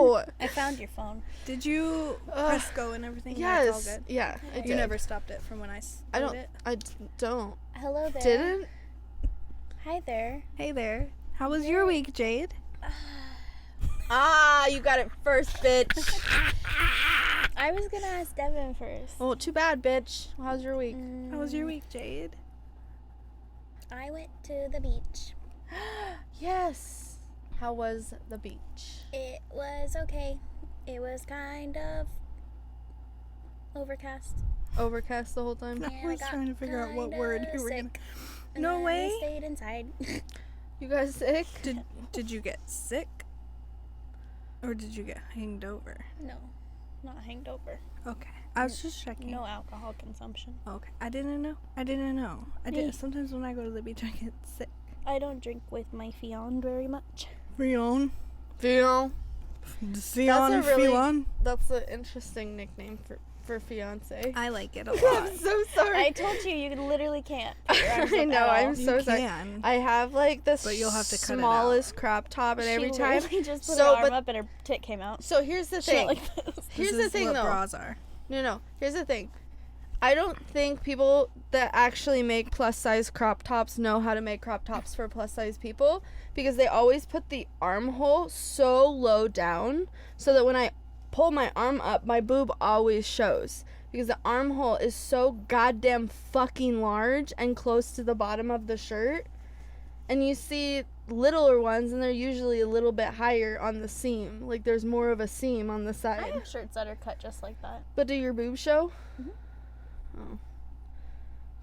No! I found your phone. Did you press go and everything? Yes. That's all good. Yeah, I You did. never stopped it from when I I it? don't. Hello there. Didn't? Hi there. Hey there. How was your week, Jade? Ah, you got it first, bitch. I was gonna ask Devin first. Well, too bad, bitch. How's your week? How was your week, Jade? I went to the beach. Yes. How was the beach? It was okay. It was kind of overcast. Overcast the whole time? I was trying to figure out what word you were gonna. And No then way. I stayed inside. You guys sick? Did you get sick? Or did you get hanged over? No, not hanged over. Okay. I was just checking. No alcohol consumption. Okay. I didn't know. Sometimes when I go to the beach, I get sick. I don't drink with my fiance very much. Fion. Fion. Fion. Fion. That's an interesting nickname for fiance. I like it a lot. I'm so sorry. I told you literally can't. put your arms I up know. at all. I'm so You sorry. can. I have like the But you'll have to cut it smallest crop top, and every She time. literally just put So, her arm but- up and her tit came out. So here's the She went thing. like this. Here's This the is thing, what though. bras are. No. Here's the thing. I don't think people that actually make plus size crop tops know how to make crop tops for plus size people, because they always put the armhole so low down so that when I pull my arm up, my boob always shows, because the armhole is so goddamn fucking large and close to the bottom of the shirt. And you see littler ones, and they're usually a little bit higher on the seam. Like, there's more of a seam on the I side. have shirts that are cut just like that. But do your boobs show? Mhm. Oh.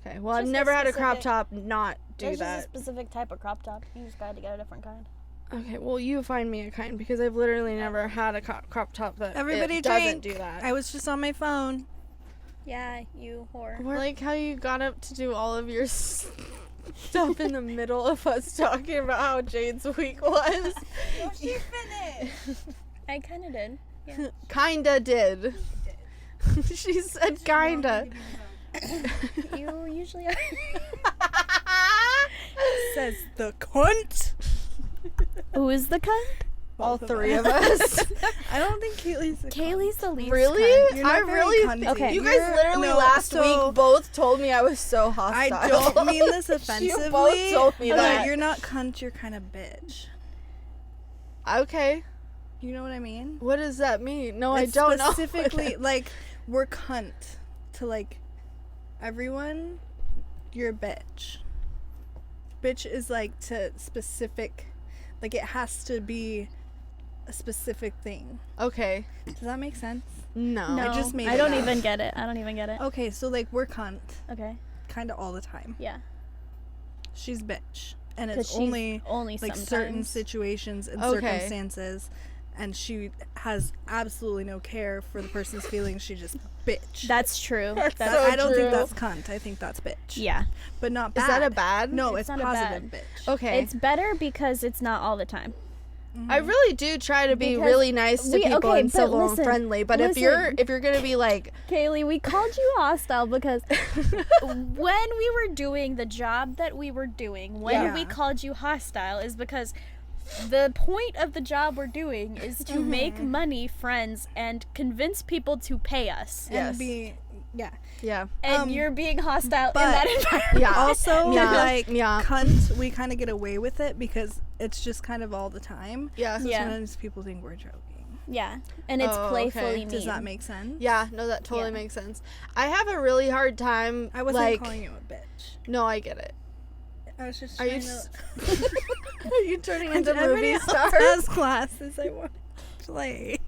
Okay, well, I've Just a never had a crop specific- top not do There's just a that. specific type of crop top. You just gotta get a different kind. Okay, well, you find me a kind, because I've literally never had a crop top that Everybody it doesn't drink. do that. I was just on my phone. Yeah, you whore. I like how you got up to do all of your stuff in the middle of us talking about how Jade's week was. She finished. I kind of did. Yeah. Kinda did. She said kinda. You usually are. Says the cunt. Who is the cunt? All Both of three us. of us. I don't think Kaylee's the cunt. Kaylee's the least Really? cunt. You're not I very really cunty. Okay. You guys You're- literally no, last so week both told me I was so hostile. I don't mean this offensively. You both told me but that. You're not cunt, you're kind of bitch. Okay. You know what I mean? What does that mean? No, It's I don't know. specifically, like, we're cunt to, like, everyone. You're a bitch. Bitch is, like, to specific, like, it has to be a specific thing. Okay. Does that make sense? No. No, I just made I it don't up. even get it. I don't even get it. Okay, so, like, we're cunt Okay. kind of all the time. Yeah. She's bitch. And 'Cause it's she's only only like sometimes. certain situations and Okay. circumstances, and she has absolutely no care for the person's feelings. She just bitch. That's true. That's That's so I don't true. think that's cunt. I think that's bitch. yeah. But not bad. Is that a bad? No, It's it's not a positive bad. bitch. Okay. It's better because it's not all the time. I really do try to be Because really nice to people okay, and but civil listen, and friendly, but if you're gonna be like, Kaylee, we called you hostile because when we were doing the job that we were doing, when Yeah. we called you hostile is because the point of the job we're doing is to make money, friends, and convince people to pay us. Yes. And be, yeah. yeah, And you're being hostile in but- that environment. yeah, Also, Yeah. like, Yeah. cunt, we kind of get away with it because it's just kind of all the time. yeah, Yeah. Sometimes people think we're joking. Yeah. And it's Oh, playfully okay. mean. Does that make sense? yeah. No, that totally Yeah. makes sense. I have a really hard time. I wasn't like, calling you a bitch. no, I get it. I was just Are trying you? to... Are you turning into Everybody movie else stars? has classes I want to play.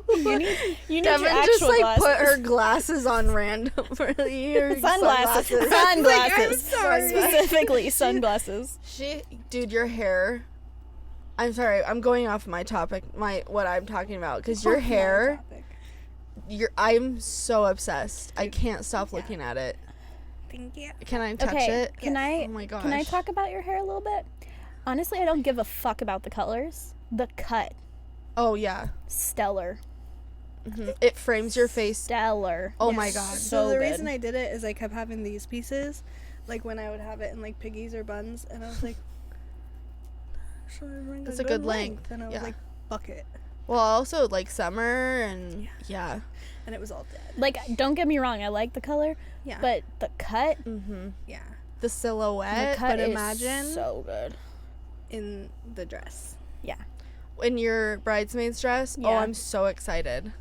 You need your Devin actual just like glasses. put her glasses on randomly. Her Sunglasses. Like, I'm Sunglasses. sorry. Specifically sunglasses. Dude, your hair. I'm sorry, I'm going off my topic, what I'm talking about, because your hair, I'm so obsessed. I can't stop looking at it. Thank you. Can I touch Okay, it? can I Oh my gosh. can I talk about your hair a little bit? Honestly, I don't give a fuck about the colors. The cut, Oh yeah. stellar. It frames your face. Stellar. Oh my god. So So the good. reason I did it is I kept having these pieces, like when I would have it in like piggies or buns, and I was like, That's a good length. And I was Yeah. like, bucket. Well, also like summer and yeah. And it was all dead. Like, don't get me wrong, I like the color, Yeah. but the cut, Yeah. The silhouette. the cut but is imagine- so good. In the dress. Yeah. In your bridesmaid's dress. Oh, Yeah. I'm so excited.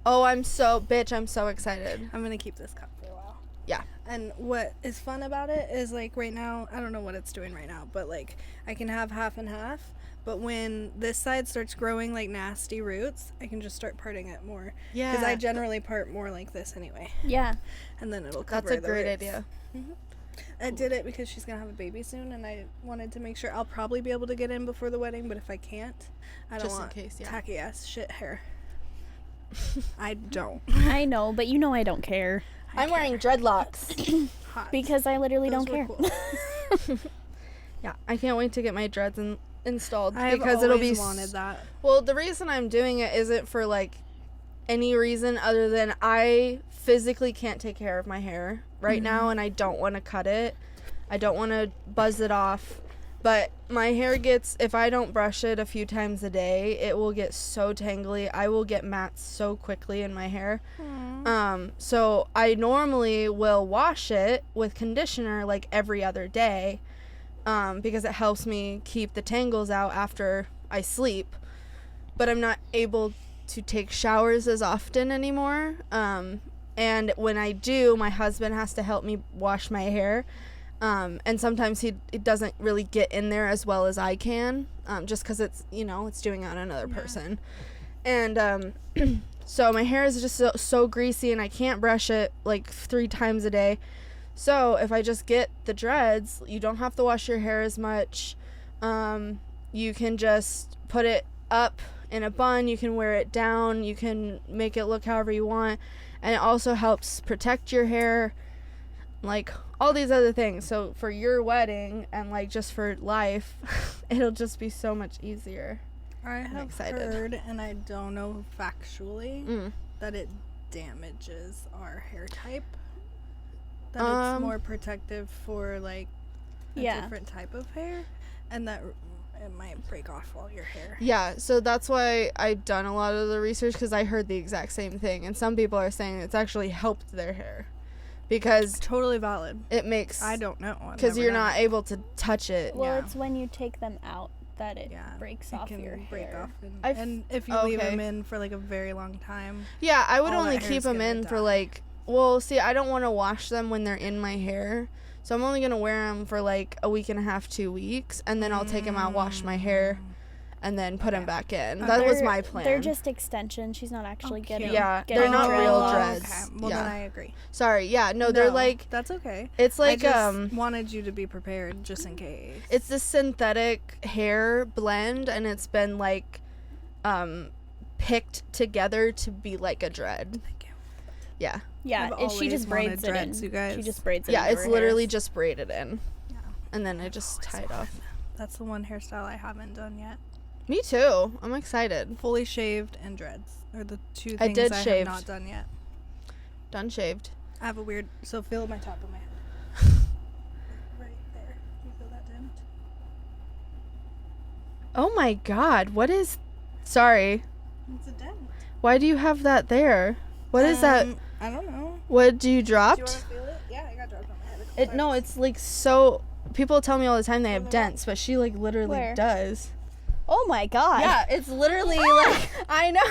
Oh, I'm so excited. I'm gonna keep this cup for a while. Yeah. And what is fun about it is, like, right now, I don't know what it's doing right now, but, like, I can have half and half. But when this side starts growing, like, nasty roots, I can just start parting it more. Yeah. Because I generally part more like this anyway. Yeah. And then it'll cover That's a the great roots. idea. I did it because she's gonna have a baby soon, and I wanted to make sure I'll probably be able to get in before the wedding. But if I can't, I don't Just in want case, yeah. tacky ass shit hair. I don't. I know, but you know I don't care. I'm wearing dreadlocks. Hot. Because I literally Those don't were care. cool. Yeah, I can't wait to get my dreads installed I've because it'll be always wanted that. Well, the reason I'm doing it isn't for like any reason other than I physically can't take care of my hair right now, and I don't want to cut it. I don't want to buzz it off. But my hair gets, if I don't brush it a few times a day, it will get so tangly. I will get mats so quickly in my hair. So I normally will wash it with conditioner like every other day, because it helps me keep the tangles out after I sleep. But I'm not able to take showers as often anymore. And when I do, my husband has to help me wash my hair. And sometimes it doesn't really get in there as well as I can, just because it's, it's doing it on another person. And so my hair is just so greasy, and I can't brush it like 3 times a day. So if I just get the dreads, you don't have to wash your hair as much. You can just put it up in a bun, you can wear it down, you can make it look however you want, and it also helps protect your hair, like all these other things. So for your wedding and like just for life, it'll just be so much easier. I have excited. heard, and I don't know factually, Mm. that it damages our hair type. That it's Um, more protective for like a Yeah. different type of hair, and that it might break off all your hair. Yeah, so that's why I've done a lot of the research, because I heard the exact same thing, and some people are saying it's actually helped their hair because Totally valid. it makes, I don't know. I've because never you're done not it. able to touch it. Well, Yeah. it's when you take them out that it Yeah, breaks it off can your break hair. off, I've- and if you leave okay. them in for like a very long time, Yeah, I would all only that keep hair's them gonna in for die. like, well, see, I don't want to wash them when they're in my hair. So I'm only going to wear them for like a week and a half, 2 weeks, and then I'll take them out, wash my hair, and then put them back in. That was my plan. They're just extensions. She's not actually getting. Yeah, getting they're not real dreads. dreads. Okay. Well, Yeah. then I agree. Sorry, yeah, no, they're like, that's okay. it's like, I just wanted you to be prepared just in case. it's this synthetic hair blend, and it's been like picked together to be like a dread. Thank you. Yeah. Yeah, I've and she always just braids wanted it dreads, in. you guys. She just braids it. Yeah, into it's her literally hairs. just braided in. Yeah. And then I just tie it off. That's the one hairstyle I haven't done yet. Me too. I'm excited. Fully shaved and dreads are the two I things did I shaved. have not done yet. Done shaved. I have a weird, so feel my top of my head. Right there. You feel that dent? Oh my god, what is... Sorry. It's a dent. Why do you have that there? What is that? I don't know. What, do you Do you dropped? want to feel it? Yeah, I got dropped on my head. a couple No, times. it's like so... People tell me all the time they have Feel it dents, but she like literally Where? does. Oh my god. Yeah, it's literally like... I know.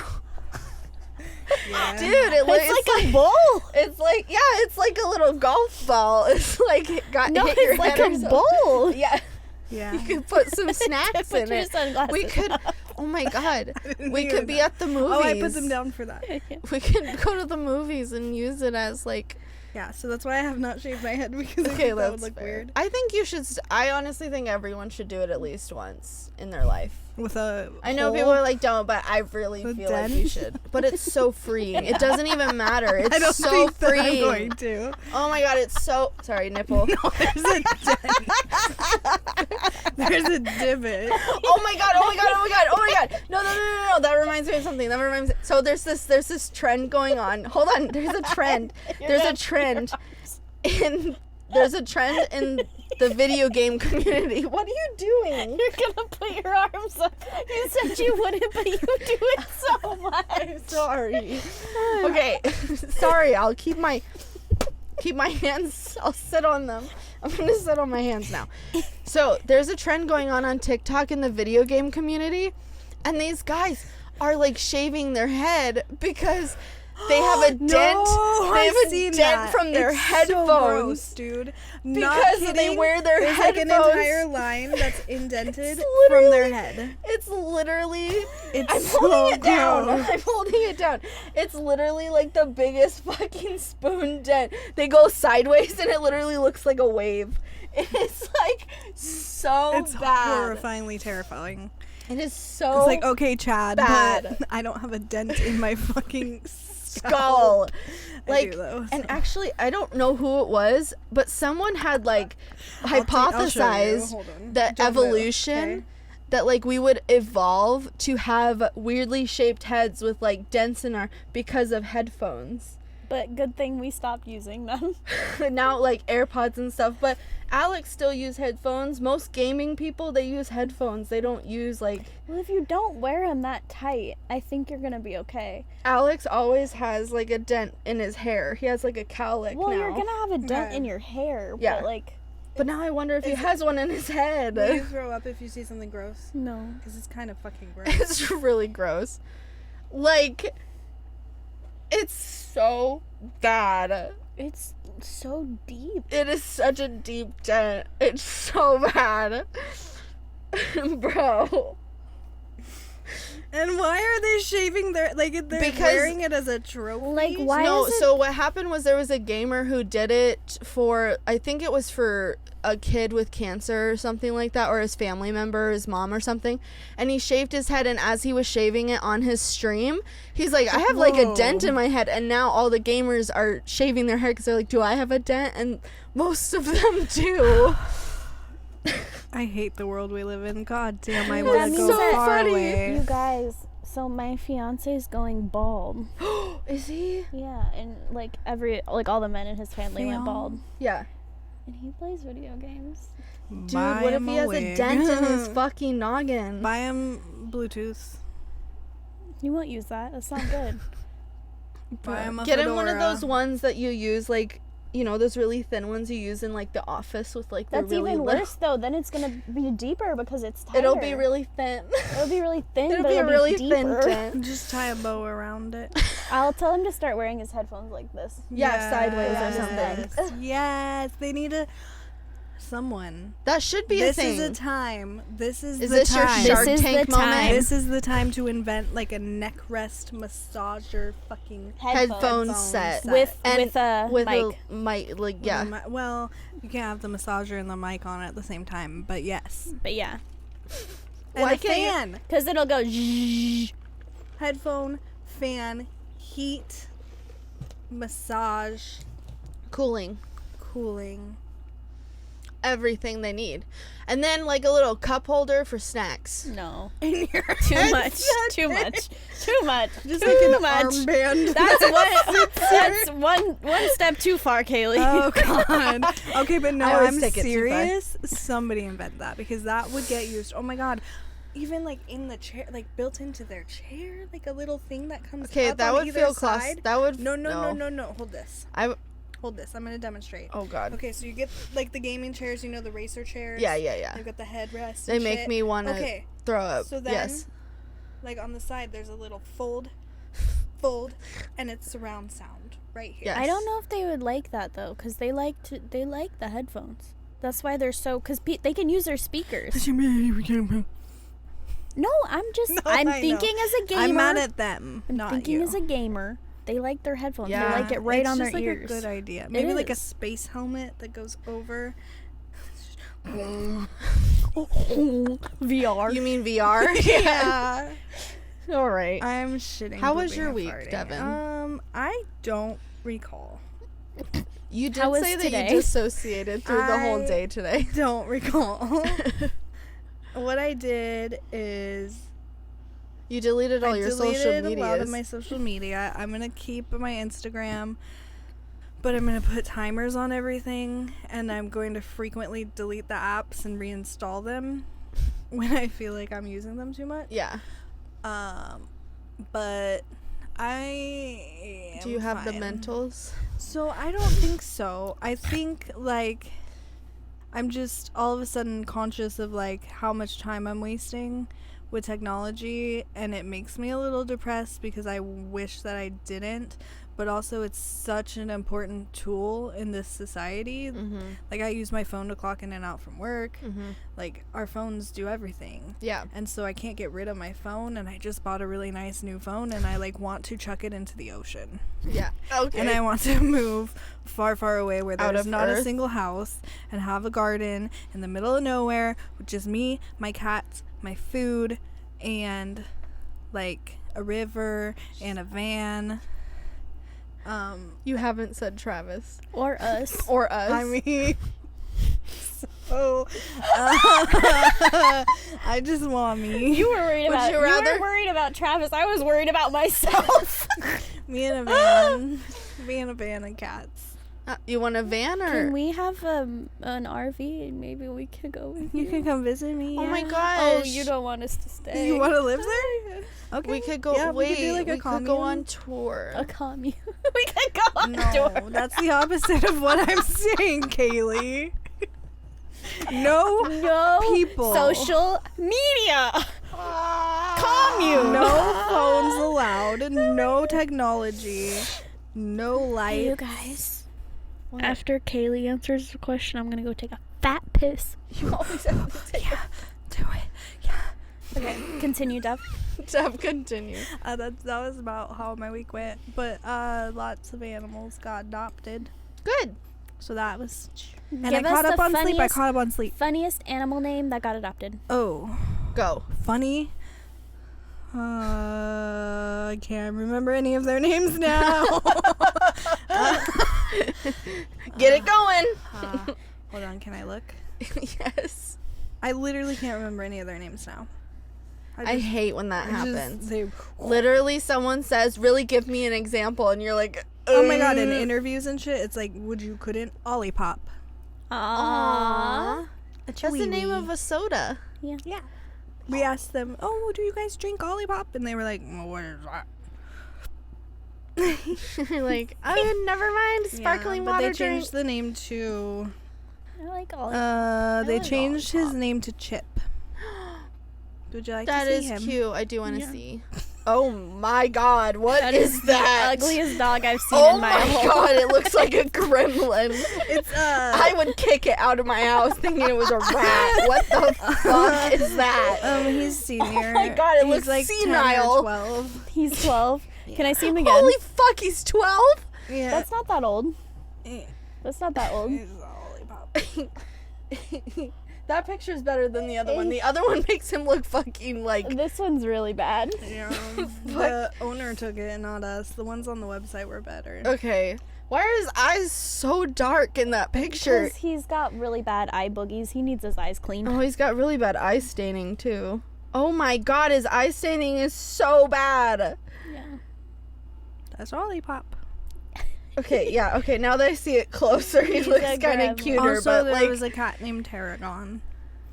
Yeah. Dude, It's like a bowl. It's like, yeah, it's like a little golf ball. It's like it got No, hit your it's like head or a something. bowl. Yeah, Yeah. you could put some snacks Put in your it. sunglasses We could, on. oh my god, didn't we think could of be that. at the movies. Oh, I put them down for that. We could go to the movies and use it as like, Yeah, so that's why I have not shaved my head because I okay, think that that's would look fair. weird. I think you should, I honestly think everyone should do it at least once in their life. With a I know hole. people are like, don't, but I really The feel like you dent? should. But it's so freeing. It doesn't even matter. It's I don't so think that freeing. I'm going to. Oh my god, it's so, sorry, nipple. No, there's a dent. There's a divot. Oh my god, oh my god, oh my god, oh my god. No, that reminds me of something. That reminds me. So there's this trend going on. Hold on, there's a trend. There's a trend in the video game community. What are you doing? You're gonna put your arms up. You said you wouldn't, but you do it so much. I'm sorry. Okay, sorry. I'll keep my hands. I'll sit on them. I'm gonna sit on my hands now. So there's a trend going on TikTok in the video game community, and these guys are like shaving their head because they have a dent. They have a dent from their headphones, so gross, dude. Because they wear their There's headphones. like an entire line that's indented from their head. It's literally. It's I'm so holding it down. gross. I'm holding it down. It's literally like the biggest fucking spoon dent. They go sideways and it literally looks like a wave. It's like so It's bad. horrifyingly terrifying. It is so It's like, okay, Chad, bad. but I don't have a dent in my fucking skull. I Like, do, though, and so. actually, I don't know who it was, but someone had like I'll show you. hypothesized Hold on. that Don't move, evolution, okay? that like we would evolve to have weirdly shaped heads with like dents in our because of headphones. But good thing we stopped using them. Now like AirPods and stuff, but Alex still use headphones. Most gaming people, they use headphones. They don't use like Well, if you don't wear them that tight, I think you're gonna be okay. Alex always has like a dent in his hair. He has like a cowlick Well, now. you're gonna have a dent Okay. in your hair, Yeah. but like, But now I wonder if he has one in his head. Will you throw up if you see something gross? no. Because it's kind of fucking gross. It's really gross. Like, it's so bad. It's so deep. It is such a deep dent. It's so bad. Bro. And why are they shaving their, like, they're Because- wearing it as a trophy? Like, why No, is it? so what happened was there was a gamer who did it for, I think it was for a kid with cancer or something like that, or his family member, his mom or something, and he shaved his head, and as he was shaving it on his stream, he's like, I have like a dent in my head, and now all the gamers are shaving their hair because they're like, do I have a dent? And most of them do. I hate the world we live in. God damn, I That want to means go that- far funny. away. You guys, so my fiance is going bald. Is he? Yeah, and like all the men in his family went bald. Yeah. And he plays video games. Dude, Buy what if him he has a wig. dent in his fucking noggin? Buy him Bluetooth. You won't use that. That's not good. Buy him a Get him one of fedora. those ones that you use, like, you know, those really thin ones you use in like the office with like the That's really even little- worse though. Then it's gonna be deeper because it's tighter. It'll be really thin. It'll be really thin. It'll but be a it'll really be thin deeper. dent. Just tie a bow around it. I'll tell him to start wearing his headphones like this. Yeah, sideways or Yes. something. Yes, they need a someone. That should be This a thing. is a time. This is Is the this your time. Shark This is Tank the moment? time. This is the time to invent like a neck rest massager fucking Headphone set. with And with a with mic. a mic, like yeah. Well, you can't have the massager and the mic on at the same time, but yes. But yeah, And Why a can't you- fan. because it'll go. Zzzz. Headphone, fan, heat, massage, Cooling. cooling. Everything they need. And then like a little cup holder for snacks. No, In your too head. much, too much, too much, Just too like an much. armband. That's one step too far, Kaylee. Oh god. Okay, but no, I always I'm take it too far. serious. Somebody invent that because that would get used. Oh my god. Even like in the chair, like built into their chair, like a little thing that comes Okay, up that on would either feel side. that would No. Hold this. I Hold this. I'm gonna demonstrate. oh god. Okay, so you get like the gaming chairs, you know, the racer chairs. Yeah. They've got the headrest. They and make shit. me want to Okay, throw up. so then, yes. like on the side, there's a little fold, and it's surround sound right here. Yeah. I don't know if they would like that though, because they like the headphones. That's why they're so they can use their speakers. No, I'm I know. thinking as a gamer. I'm mad at them, I'm not thinking you. as a gamer. They like their headphones. Yeah. They like it right it's on just their like ears. a good idea. Maybe like a is. space helmet that goes over. VR. You mean VR? Yeah. All right. I'm shitting. How was pooping, your and week, farting. Devin? I don't recall. You did How was say that today? you dissociated through the whole I- day today. Don't recall. What I did is You deleted all I your deleted social a lot of medias. my social media. I'm gonna keep my Instagram but I'm going to put timers on everything, and I'm going to frequently delete the apps and reinstall them when I feel like I'm using them too much. Yeah. But I Do you have fine. the mentals? So I don't think so. I think like I'm just all of a sudden conscious of like how much time I'm wasting with technology, and it makes me a little depressed because I wish that I didn't, but also it's such an important tool in this society. Like I use my phone to clock in and out from work. Like our phones do everything. Yeah. And so I can't get rid of my phone, and I just bought a really nice new phone, and I like want to chuck it into the ocean. Yeah. Okay. And I want to move far, far away where Out there's of not Earth. a single house, and have a garden in the middle of nowhere with just me, my cats, my food, and like a river and a van. You haven't said Travis. Or us. Or us. I mean, so I just want me. You were worried Would about you you rather- were worried about Travis. I was worried about myself. Me in a van. Me in a van and cats. You want a van or? Can we have an RV and maybe we could go with you? You can come visit me. Oh my yeah. gosh. Oh, you don't want us to stay. You want to live there? Okay. We could go. Yeah, wait, we could do like a we could commune. go on tour. a commune. We could go on No, tour. that's the opposite of what I'm saying, Kaylee. No people. social media. Commune. No phones allowed. No technology. No light. Hey, you guys. After Kaylee answers the question, I'm gonna go take a fat piss. You always have to take Do it. Yeah. Okay, continue, Dove. Jeff, continue. That was about how my week went. But lots of animals got adopted. Good. So that was. And Give I us caught up the on sleep. I funniest- caught up on sleep. Funniest animal name that got adopted. Oh. Go. Funny. I can't remember any of their names now. Get it going. Hold on, can I look? Yes. I literally can't remember any of their names now. I hate when that happens. They, Literally, someone says, "Really, give me an example," and you're like, oh my god! In interviews and shit, it's like, would you couldn't Olipop? Aww. That's the name of a soda. Yeah. We asked them, oh, do you guys drink Olipop? And they were like, well, what is that? You're like, oh, never mind, sparkling but water they drink. changed the name to. I like all. They like changed his Olipop. name to Chip. Would you like That to see is him? cute. I do want to Yeah. see. Oh my god, what That is that? the ugliest dog I've seen Oh in my my whole god, it looks like a gremlin. It's I would kick it out of my house thinking it was a rat. What the fuck is that? he's senior. Oh my god, it He's looks like senile. 10 or 12. He's 12. Can I see him again? Holy fuck, he's 12? Yeah. That's not that old. Eh, That's not that old. he's a Olipop. That picture's better than the other one. The other one makes him look fucking like. This one's really bad. Yeah, the owner took it, not us. The ones on the website were better. Okay. Why are his eyes so dark in that picture? Because he's got really bad eye boogies. He needs his eyes cleaned. Oh, he's got really bad eye staining too. Oh my god, his eye staining is so bad. Yeah. That's Olipop. Okay, yeah, okay, now that I see it closer, he He's looks a kind of gremlin. cuter, Also, but there like was a cat named Tarragon.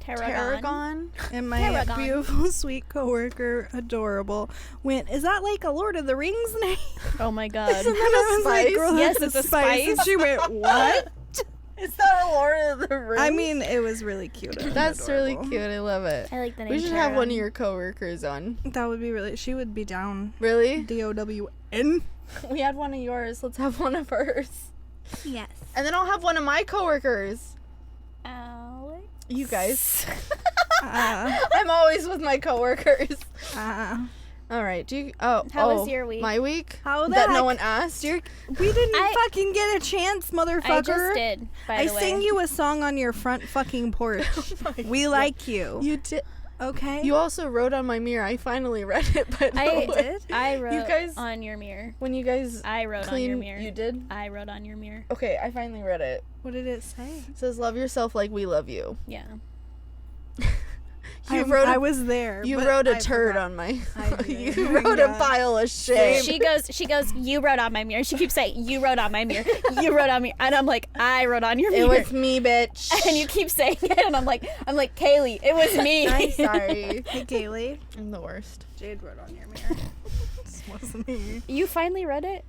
Tarragon? And my Tarragon. beautiful, sweet coworker, adorable, went, is that like a Lord of the Rings name? Oh my god. Isn't that a spice? girl, Yes, that's it's a spice. And she went, what? Is that a Lord of the Rings? I mean, it was really cute. and that's really adorable. cute. I love it. I like the name. We should have one of Tarragon. your coworkers on. That would be really, she would be down. Really? DOWN. We had one of yours. Let's have one of hers. Yes. And then I'll have one of my coworkers. Alex. You guys. Uh, I'm always with my coworkers. uh, All right. Do you? Oh. How was your week? My week? How the that no heck? one asked. we didn't I- fucking get a chance, motherfucker. I just did, by I the way. sang you a song on your front fucking porch. We like you. You did. Okay. You also wrote on my mirror. I finally read it, but I no one- did? I wrote You guys- on your mirror. When you guys I wrote on your mirror. you did. I wrote on your mirror. Okay, I finally read it. What did it say? It says, "Love yourself like we love you." Yeah. I was there. You but wrote a I turd forgot. on my. I did. You wrote a pile of shit. She goes, you wrote on my mirror. She keeps saying, you wrote on my mirror. You wrote on me. And I'm like, I wrote on your It mirror. was me, bitch. And you keep saying it, and I'm like, Kaylee, it was me. I'm sorry. Hey, Kaylee. I'm the worst. Jade wrote on your mirror. This wasn't me. You finally read it?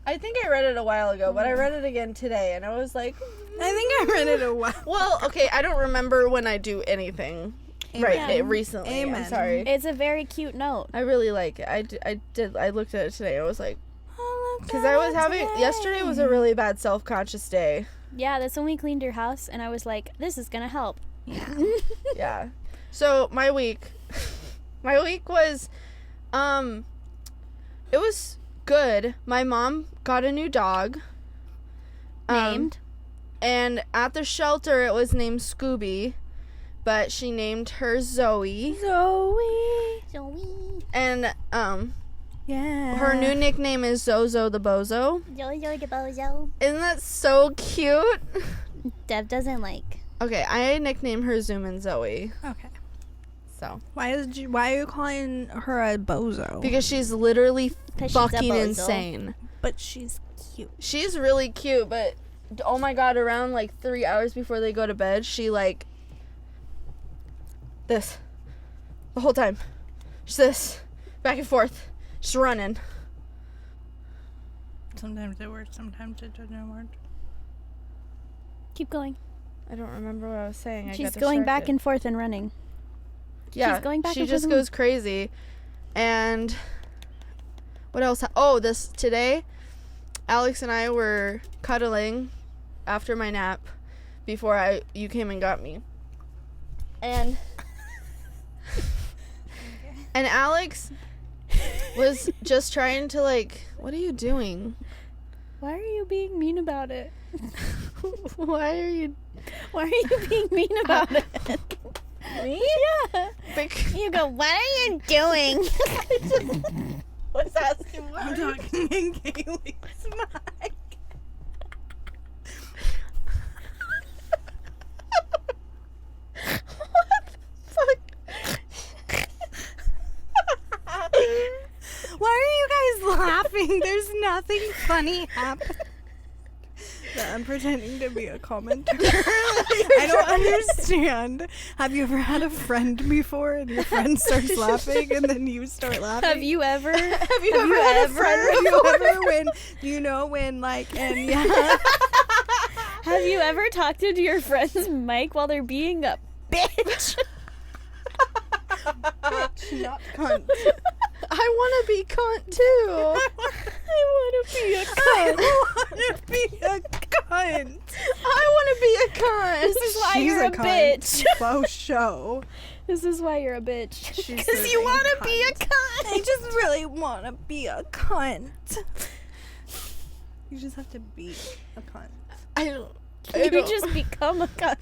I think I read it a while ago, but I read it again today, and I was like, I think I read it a while. well, okay, I don't remember when I do anything. Amen. Recently. Amen. I'm sorry. It's a very cute note. I really like it. I looked at it today. I was like, because I was having, yesterday was a really bad self-conscious day. Yeah, that's when we cleaned your house, and I was like, this is gonna help. Yeah. So my week was, it was good. My mom got a new dog. Named? And at the shelter, it was named Scooby, but she named her Zoe. Zoe. And Yeah. her new nickname is Zozo the Bozo. Isn't that so cute? Dev doesn't like. Okay, I nicknamed her Zoom and Zoe. Okay. So Why are you calling her a bozo? because she's literally 'Cause she's a fucking bozo. insane. But she's cute. She's really cute, but oh my god, around like 3 hours before they go to bed, she like this the whole time. She's this back and forth, just running. Sometimes it works, sometimes it doesn't work. Keep going. I don't remember what I was saying. I She's got going back distracted. and forth and running. Yeah, she's going back she and just forth and- goes crazy. And what else? This today, Alex and I were cuddling after my nap before you came and got me. And and Alex was just trying to like, what are you doing? Why are you being mean about it? Why are you Why are you being mean about it? me? Yeah. Bec- You go, what are you doing? What's asking I'm what? talking in Kaylee's mic. Why are you guys laughing? There's nothing funny happening. I'm pretending to be a commentator. I don't understand. Have you ever had a friend before and your friend starts laughing and then you start laughing? Have you ever? Have you ever had a friend when like, and yeah. Have you ever talked into your friend's mic while they're being a bitch? Bitch, not cunt. I want to be cunt too. I want to be a cunt. I want to be a cunt. I want to be a cunt. This is why She's you're a cunt. bitch. Faux show. This is why you're a bitch. She's Because a you want to cunt. be a cunt. I just really want to be a cunt. You just have to be a cunt. I don't. You just become a cunt.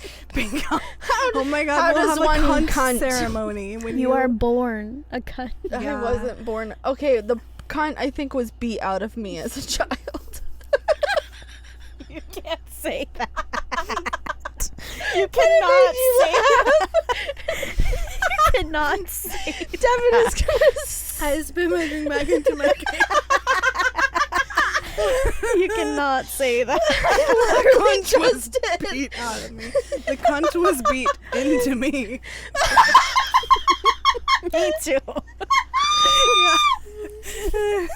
Oh my god, how we'll does have one a cunt, cunt? ceremony when You are born a cunt. I Yeah. wasn't born. Okay, the cunt I think was beat out of me as a child. You can't say that. You cannot say that. You cannot say that. Devin is gonna. I spit my drink back into my cake. You cannot say that. Literally just did. Beat out of me. The cunt was beat into me. Me too. Yeah.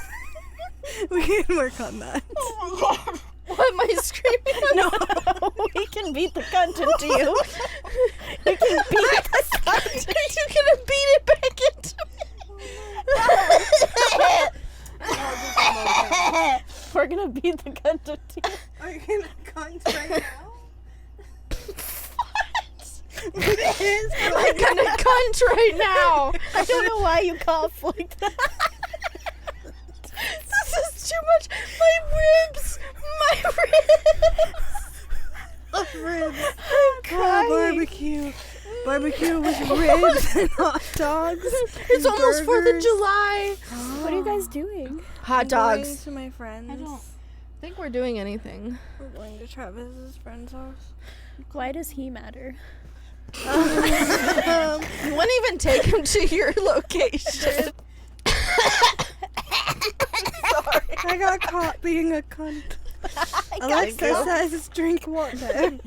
We can work on that. What am I screaming? No, we can beat the cunt into you. You can beat the cunt. Are you gonna beat it back into me? We're gonna beat the cunt into you. Are you gonna cunt right now? I'm gonna cunt right now. I don't know why you cough like that. This is too much. My ribs. Ribs. I'm Oh, crying. barbecue. Barbecue with ribs and hot dogs. It's almost 4th of burgers. July. What are you guys doing? Hot I'm dogs. going to my friends. I don't think we're doing anything. We're going to Travis's friend's house. Why does he matter? You wouldn't even take him to your location. Sorry. I got caught being a cunt. Alexa says drink water.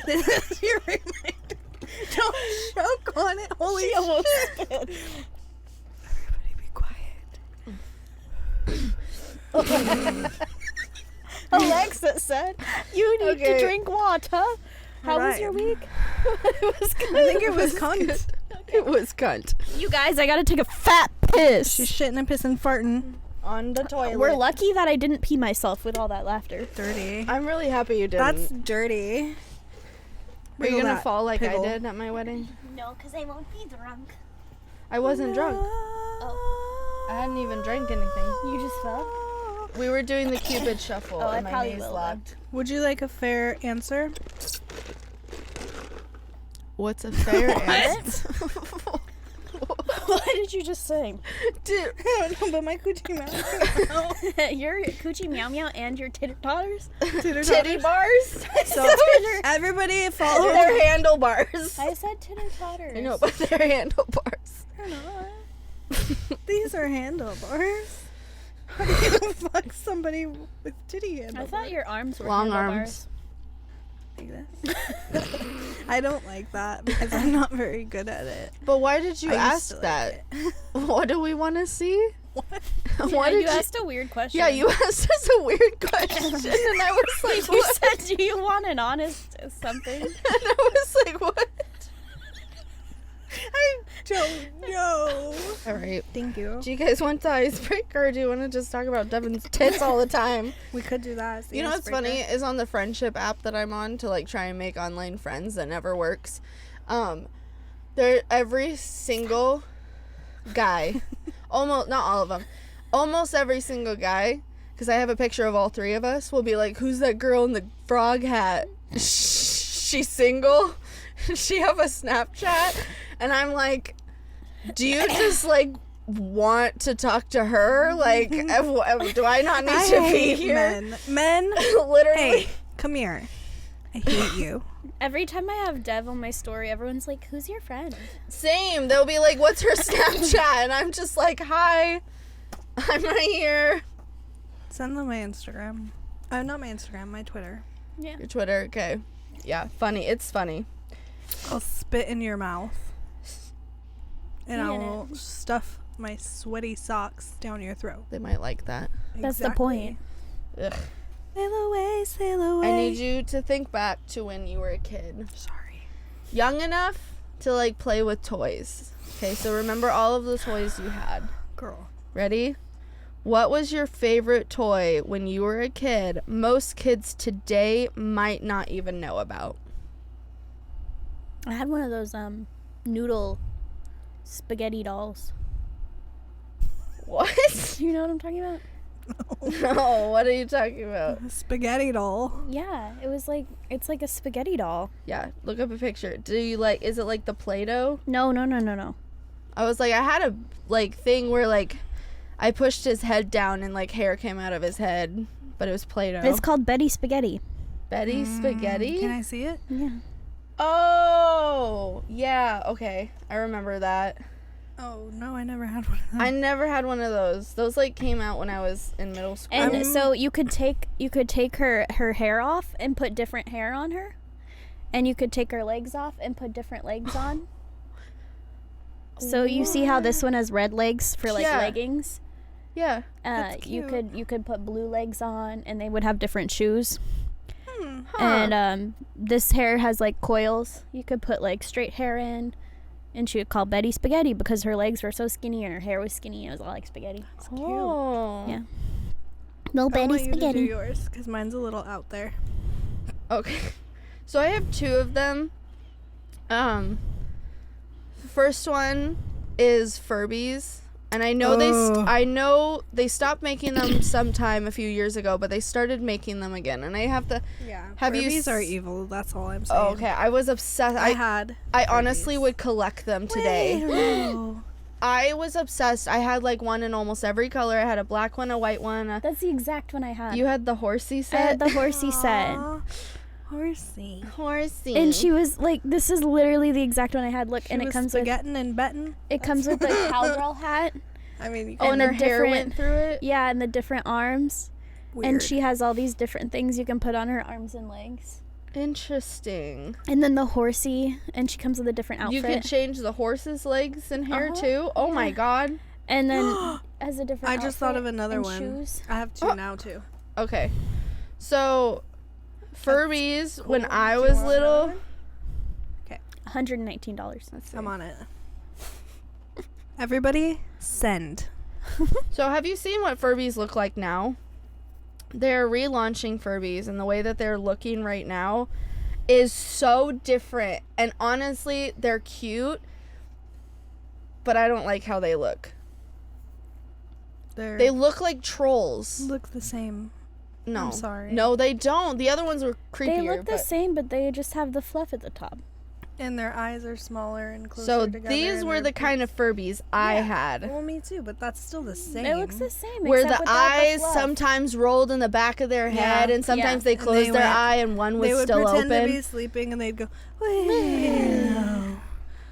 This is your reminder. Don't choke on it. Holy shit. Everybody be quiet. Alexa said you need to drink water. How was your week? It was good. I think it was cunt. It was cunt. You guys, I gotta take a fat piss. She's shitting and pissing, farting. On the toilet. We're lucky that I didn't pee myself with all that laughter. Dirty. I'm really happy you didn't. That's dirty. Are you gonna that fall like pickle. I did at my wedding? No, because I won't be drunk. I wasn't drunk. Oh. I hadn't even drank anything. You just fell? We were doing the Cupid shuffle Oh, I and my probably knees will locked. Would you like a fair answer? What's a fair answer? What did you just say? Dude, I don't know, but my coochie mouth. Your coochie meow meow and your titter totters? titty bars? So everybody follow. They're handlebars. I said titter totters. I know, but they're handlebars. They're not. These are handlebars. How do you fuck somebody with titty I handlebars? thought your arms were Long handlebars. Like this. I don't like that because I'm not very good at it. But why did you I used to ask like that? it. What do we want to see? What? Yeah, What you did asked a weird question. Yeah, you asked us a weird question, and I was like, You what? said, do you want an honest something? And I was like, what? I don't know. All right. Thank you. Do you guys want the icebreaker, or do you want to just talk about Devin's tits all the time? We could do that. as the You know what's icebreaker. funny is on the friendship app that I'm on to like try and make online friends that never works. There every single guy, almost not all of them, almost every single guy, because I have a picture of all three of us, will be like, "Who's that girl in the frog hat? She's single? She have a Snapchat?" And I'm like, "Do you just like want to talk to her? Like, do I not need I to be hate here?" Men, Literally. hey, come here. I hate you. Every time I have Dev on my story, everyone's like, who's your friend? Same. They'll be like, "What's her Snapchat?" And I'm just like, "Hi, I'm right here." Send them my Instagram. Not my Instagram, my Twitter. Yeah. Your Twitter, okay. Yeah, funny. It's funny. I'll spit in your mouth. And I Eat it. will stuff my sweaty socks down your throat. They might like that. That's the point. Ugh. Sail away, sail away. I need you to think back to when you were a kid. Sorry. Young enough to like play with toys. Okay, so remember all of the toys you had. Girl. Ready? What was your favorite toy when you were a kid most kids today might not even know about? I had one of those noodle spaghetti dolls. What? You know what I'm talking about? No, what are you talking about? Spaghetti doll. Yeah, it's like a spaghetti doll. Yeah, look up a picture. Do you like, is it like the Play-Doh? No. I was like, I had a like thing where like I pushed his head down and like hair came out of his head, but it was Play-Doh. It's called Betty Spaghetti. Betty Spaghetti? Can I see it? Yeah. Oh, yeah, okay. I remember that. Oh, no, I never had one of them. I never had one of those. Those like came out when I was in middle school. And so you could take her hair off and put different hair on her. And you could take her legs off and put different legs on. So you see how this one has red legs for like Yeah. leggings? Yeah. That's You cute. could put blue legs on and they would have different shoes. Huh. And this hair has like coils. You could put like straight hair in. And she would call Betty Spaghetti because her legs were so skinny and her hair was skinny and it was all like spaghetti. Oh. Yeah. Little I Betty want you to do Spaghetti. yours because mine's a little out there. Okay. So I have two of them. First one is Furbies. And I know they stopped making them sometime a few years ago, but they started making them again. And I have to Yeah. Have you Furbies are s- evil. That's all I'm saying. Oh, okay. I was obsessed. I honestly Furbies. would collect them today. Wait, I was obsessed. I had like one in almost every color. I had a black one, a white one. That's the exact one I had. You had the horsey I set. had the horsey set. Aw. Horsey. Horsey. And she was like, this is literally the exact one I had. Look, She and it was comes with spaghetting and betting. it comes with the cowgirl hat. I mean, Oh, and the her hair different- went through it? Yeah, and the different arms. weird. And she has all these different things you can put on her arms and legs. Interesting. And then the horsey, and she comes with a different outfit. You could change the horse's legs and hair Uh-huh. too? Oh my Yeah. god. And then as a different I just thought of outfit another and one. shoes. I have two now too. Okay. So, Furbies, when Cool. I Do you was want another little. one? $119. Let's see. I'm on it. Everybody, send. So, have you seen what Furbies look like now? They're relaunching Furbies, and the way that they're looking right now is so different. And honestly, they're cute, but I don't like how they look. They look like trolls. look the same. No. I'm sorry. No, they don't. The other ones were creepier. They look the but- same, but they just have the fluff at the top. And their eyes are smaller and closer So together. these and were their the kind of Furbies I had. Well, me too, but that's still the same. It looks the same. Where except the without eyes fluff. sometimes rolled in the back of their head, Yeah. and sometimes Yeah. they And closed they their went- eye and one was They would still pretend open. to be sleeping, and they'd go, Willow,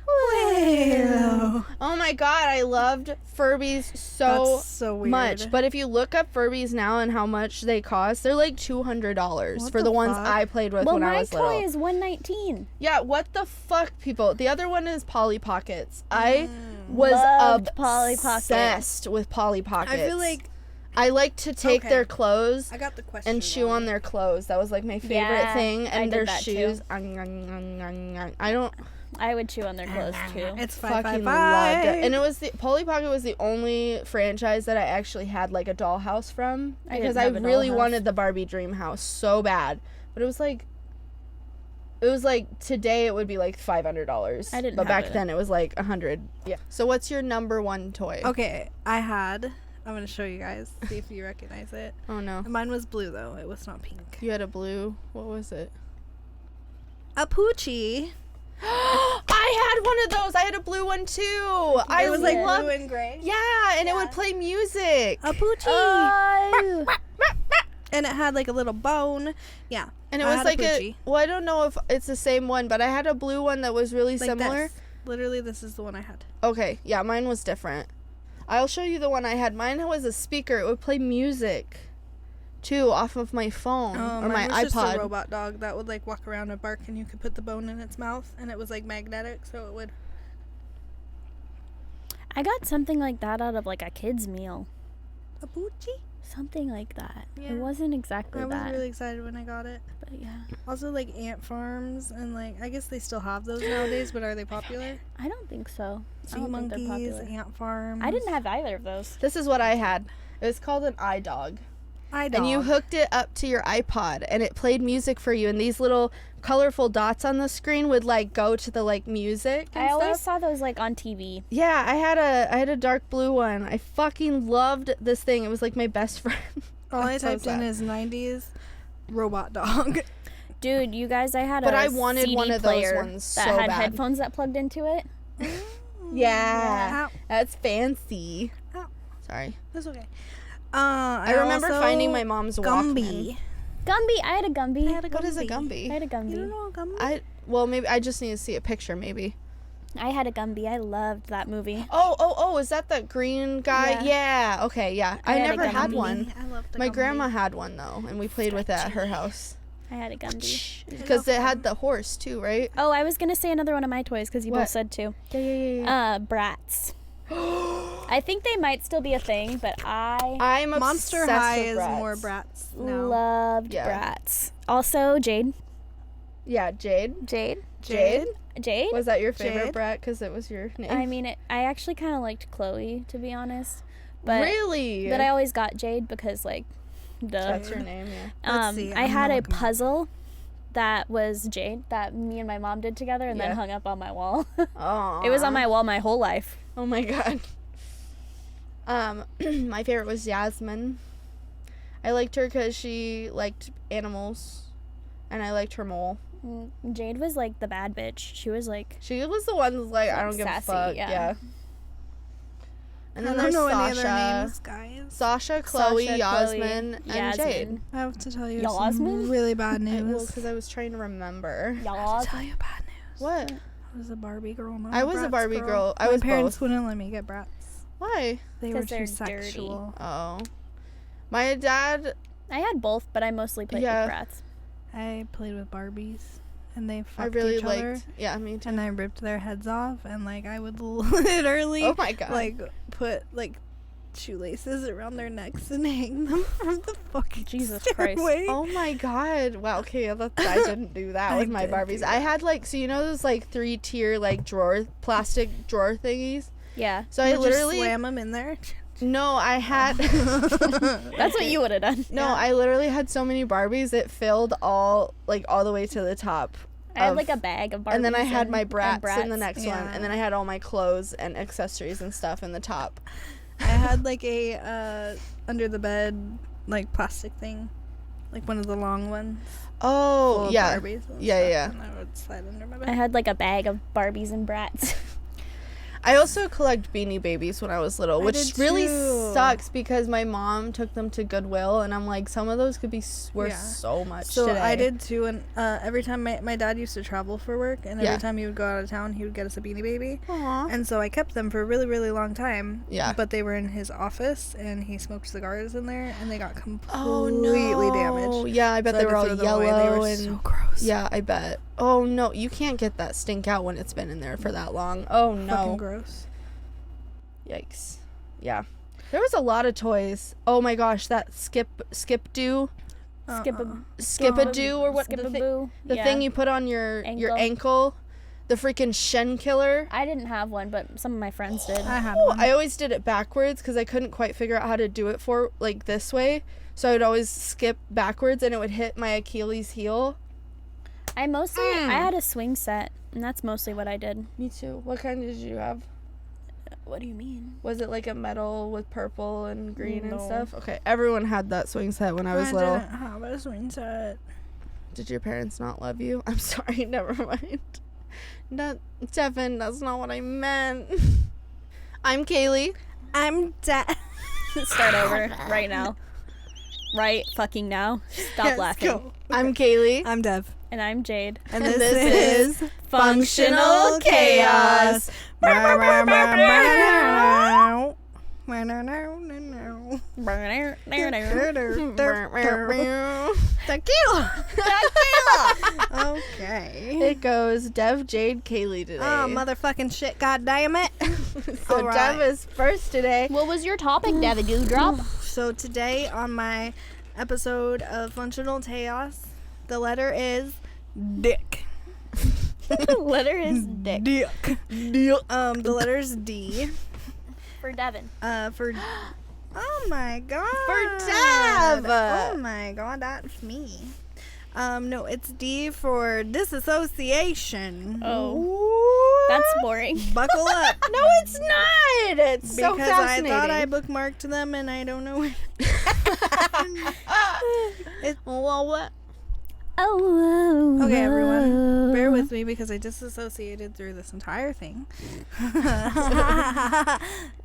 Willow. Oh my god, I loved Furbies so That's so weird. much. But if you look up Furbies now and how much they cost, they're like $200 What for the the ones fuck? I played with Well, when I my was toy little. is $119. Yeah, what the fuck, people? The other one is Polly Pockets. I was Loved Polly Pockets. obsessed with Polly Pockets. I feel like I like to take Okay. their clothes I got the question. and chew on their clothes. That was like my favorite Yeah, thing. I And did their that too. shoes. I don't I would chew on their clothes too. It's fucking 555. loved it. And it was the Polly Pocket was the only franchise that I actually had like a dollhouse from, I because didn't I have a really dollhouse. wanted the Barbie dream house so bad. But it was like today it would be like $500. I didn't But have back it. then it was like $100. Yeah. So what's your number one toy? Okay, I'm gonna show you guys. See if you recognize it. Oh no. Mine was blue though. It was not pink. You had a blue. What was it? A Poochie. I had one of those. I had a blue one too. I It was like loved. blue and gray. Yeah, and it would play music. A Poochie. Oh, And it had like a little bone. Yeah. And it I was had like Poochie. well, I don't know if it's the same one, but I had a blue one that was really Like similar. this. Literally, this is the one I had. Okay, yeah, mine was different. I'll show you the one I had. Mine was a speaker. It would play music too off of my phone or my mine was just a iPod. robot dog that would like walk around and bark, and you could put the bone in its mouth, and it was like magnetic, so it would. I got something like that out of like a kid's meal. A Poochie. Something like that. Yeah. It wasn't exactly I was that. really excited when I got it. But yeah. Also, like ant farms, and like I guess they still have those nowadays, but are they popular? I don't think so. I Sea don't think they're monkeys, popular. ant farms. I didn't have either of those. This is what I had. It was called an iDog. iDog. And you hooked it up to your iPod and it played music for you, and these little colorful dots on the screen would like go to the like music and I always stuff. saw those like on TV. Yeah, I had a dark blue one. I fucking loved this thing. It was like my best friend. All I I'm so typed in sad. is 90s robot dog. Dude, you guys, I had But a I wanted CD one of those player ones that so had bad. headphones that plugged into it. Yeah. Ow. That's fancy. Ow. Sorry. That's okay. I remember also- finding my mom's Walkman. Gumby. Gumby, I had a Gumby. I had a Gumby. What is a Gumby? I had a You Gumby. don't know a Gumby? Well, maybe I just need to see a picture maybe. I had a Gumby. I loved that movie. Oh, is that the green guy? Yeah. Okay, yeah. I I had a never had Gumby. one. I loved the My Gumby. grandma had one though, and we played with it at her house. I had a Gumby. Because it had the horse too, right? Oh, I was gonna say another one of my toys because you What? both said two. Yeah. Brats. I think they might still be a thing, but I I'm Monster obsessed High with is Bratz. more brats now. loved Yeah. Brats. Also, Jade. Yeah, Jade. Jade. Jade. Jade. Was that your favorite Jade? brat? Because it was your name. I mean, I actually kind of liked Chloe, to be honest. But really? But I always got Jade because, like, That's your name, yeah. Let's see, I I'm had gonna a look 'em up. puzzle that was Jade that me and my mom did together and Yeah. then hung up on my wall. Oh. It was on my wall my whole life. Oh my god. My favorite was Yasmin. I liked her because she liked animals, and I liked her mole. Jade was like the bad bitch. She was like, She was the one that's like, I don't give a Sassy, fuck. yeah. Yeah. And then I there's don't know any Sasha. other names, guys. Sasha, Chloe, Sasha, Yasmin, and Yasmin. Jade. I have to tell you Yasmin? some really bad Well, news. because I was trying to remember. I have to tell you bad news. What? I was a Barbie girl, not I a was a Bratz Barbie girl. I My was parents both. wouldn't let me get Bratz. Why? They were 'Cause too they're sexual. Oh. My dad, I had both, but I mostly played Yeah. with brats. I played with Barbies, and they I fucked really each other. liked. Yeah, me too. And I ripped their heads off, and like I would literally Oh my god. like put like shoelaces around their necks and hang them from the fucking Jesus Christ. stairway. Oh my god. Wow, okay, I didn't do that I with my did do Barbies. I that. had like, so you know those like 3-tier like plastic drawer thingies? Yeah. So I You just literally, slam them in there. no, I had, That's what you would have done. no, I literally had so many Barbies, it filled all the way to the top. I had of- like a bag of Barbies. And then I had my and brats in the next one. Yeah. And then I had all my clothes and accessories and stuff in the top. I had like a under the bed like plastic thing, like one of the long ones. full Oh, of yeah. Barbies and Yeah, stuff, yeah. And I would slide under my I bed. had like a bag of Barbies and brats. I also collect Beanie Babies when I was little, I which did really too. sucks because my mom took them to Goodwill, and I'm like, some of those could be worth Yeah. so much So today. I did too, and every time my dad used to travel for work, and every Yeah. time he would go out of town, he would get us a Beanie Baby. Aw. And so I kept them for a really, really long time. Yeah. But they were in his office, and he smoked cigars in there, and they got Oh completely no! damaged. Yeah, I bet So they had were to all throw them away. yellow They were and so gross. yeah, I bet. Oh no, you can't get that stink out when it's been in there for that long. Oh Fucking no! gross. Yikes! Yeah, there was a lot of toys. Oh my gosh, that skip do skip-a-do or what the, Skip-a-boo. the Yeah. thing you put on your ankle, the freaking Shen killer. I didn't have one, but some of my friends did. I had Oh, one. I always did it backwards because I couldn't quite figure out how to do it for like this way. So I would always skip backwards and it would hit my Achilles heel. I had a swing set, and that's mostly what I did. Me too. What kind did you have? What do you mean? Was it like a metal with purple and green and No. stuff? Okay, everyone had that swing set when I was little. didn't have a swing set. Did your parents not love you? I'm sorry, never mind. Not Devin, that's not what I meant. I'm Kaylee. I'm dead. Start over right now. Right fucking now. Stop laughing. I'm Kaylee. I'm Dev. And I'm Jade. And And this is Functional Chaos. Tequila. Okay. It goes Dev, Jade, Kaylee today. Oh, motherfucking shit, god damn it. So All right. Dev is first today. What was your topic, Devin Dewdrop? So today on my episode of Functional Chaos, the letter is dick. Letter is dick. Dick. The letter's D. For Devin. For oh my god. For Dev. Oh my god, that's me. No, it's D for disassociation. Oh. That's boring. Buckle up. No, it's not. It's so Because I fascinating. thought I bookmarked them and I don't know it. Well, what? Oh. Okay, everyone, bear with me because I disassociated through this entire thing.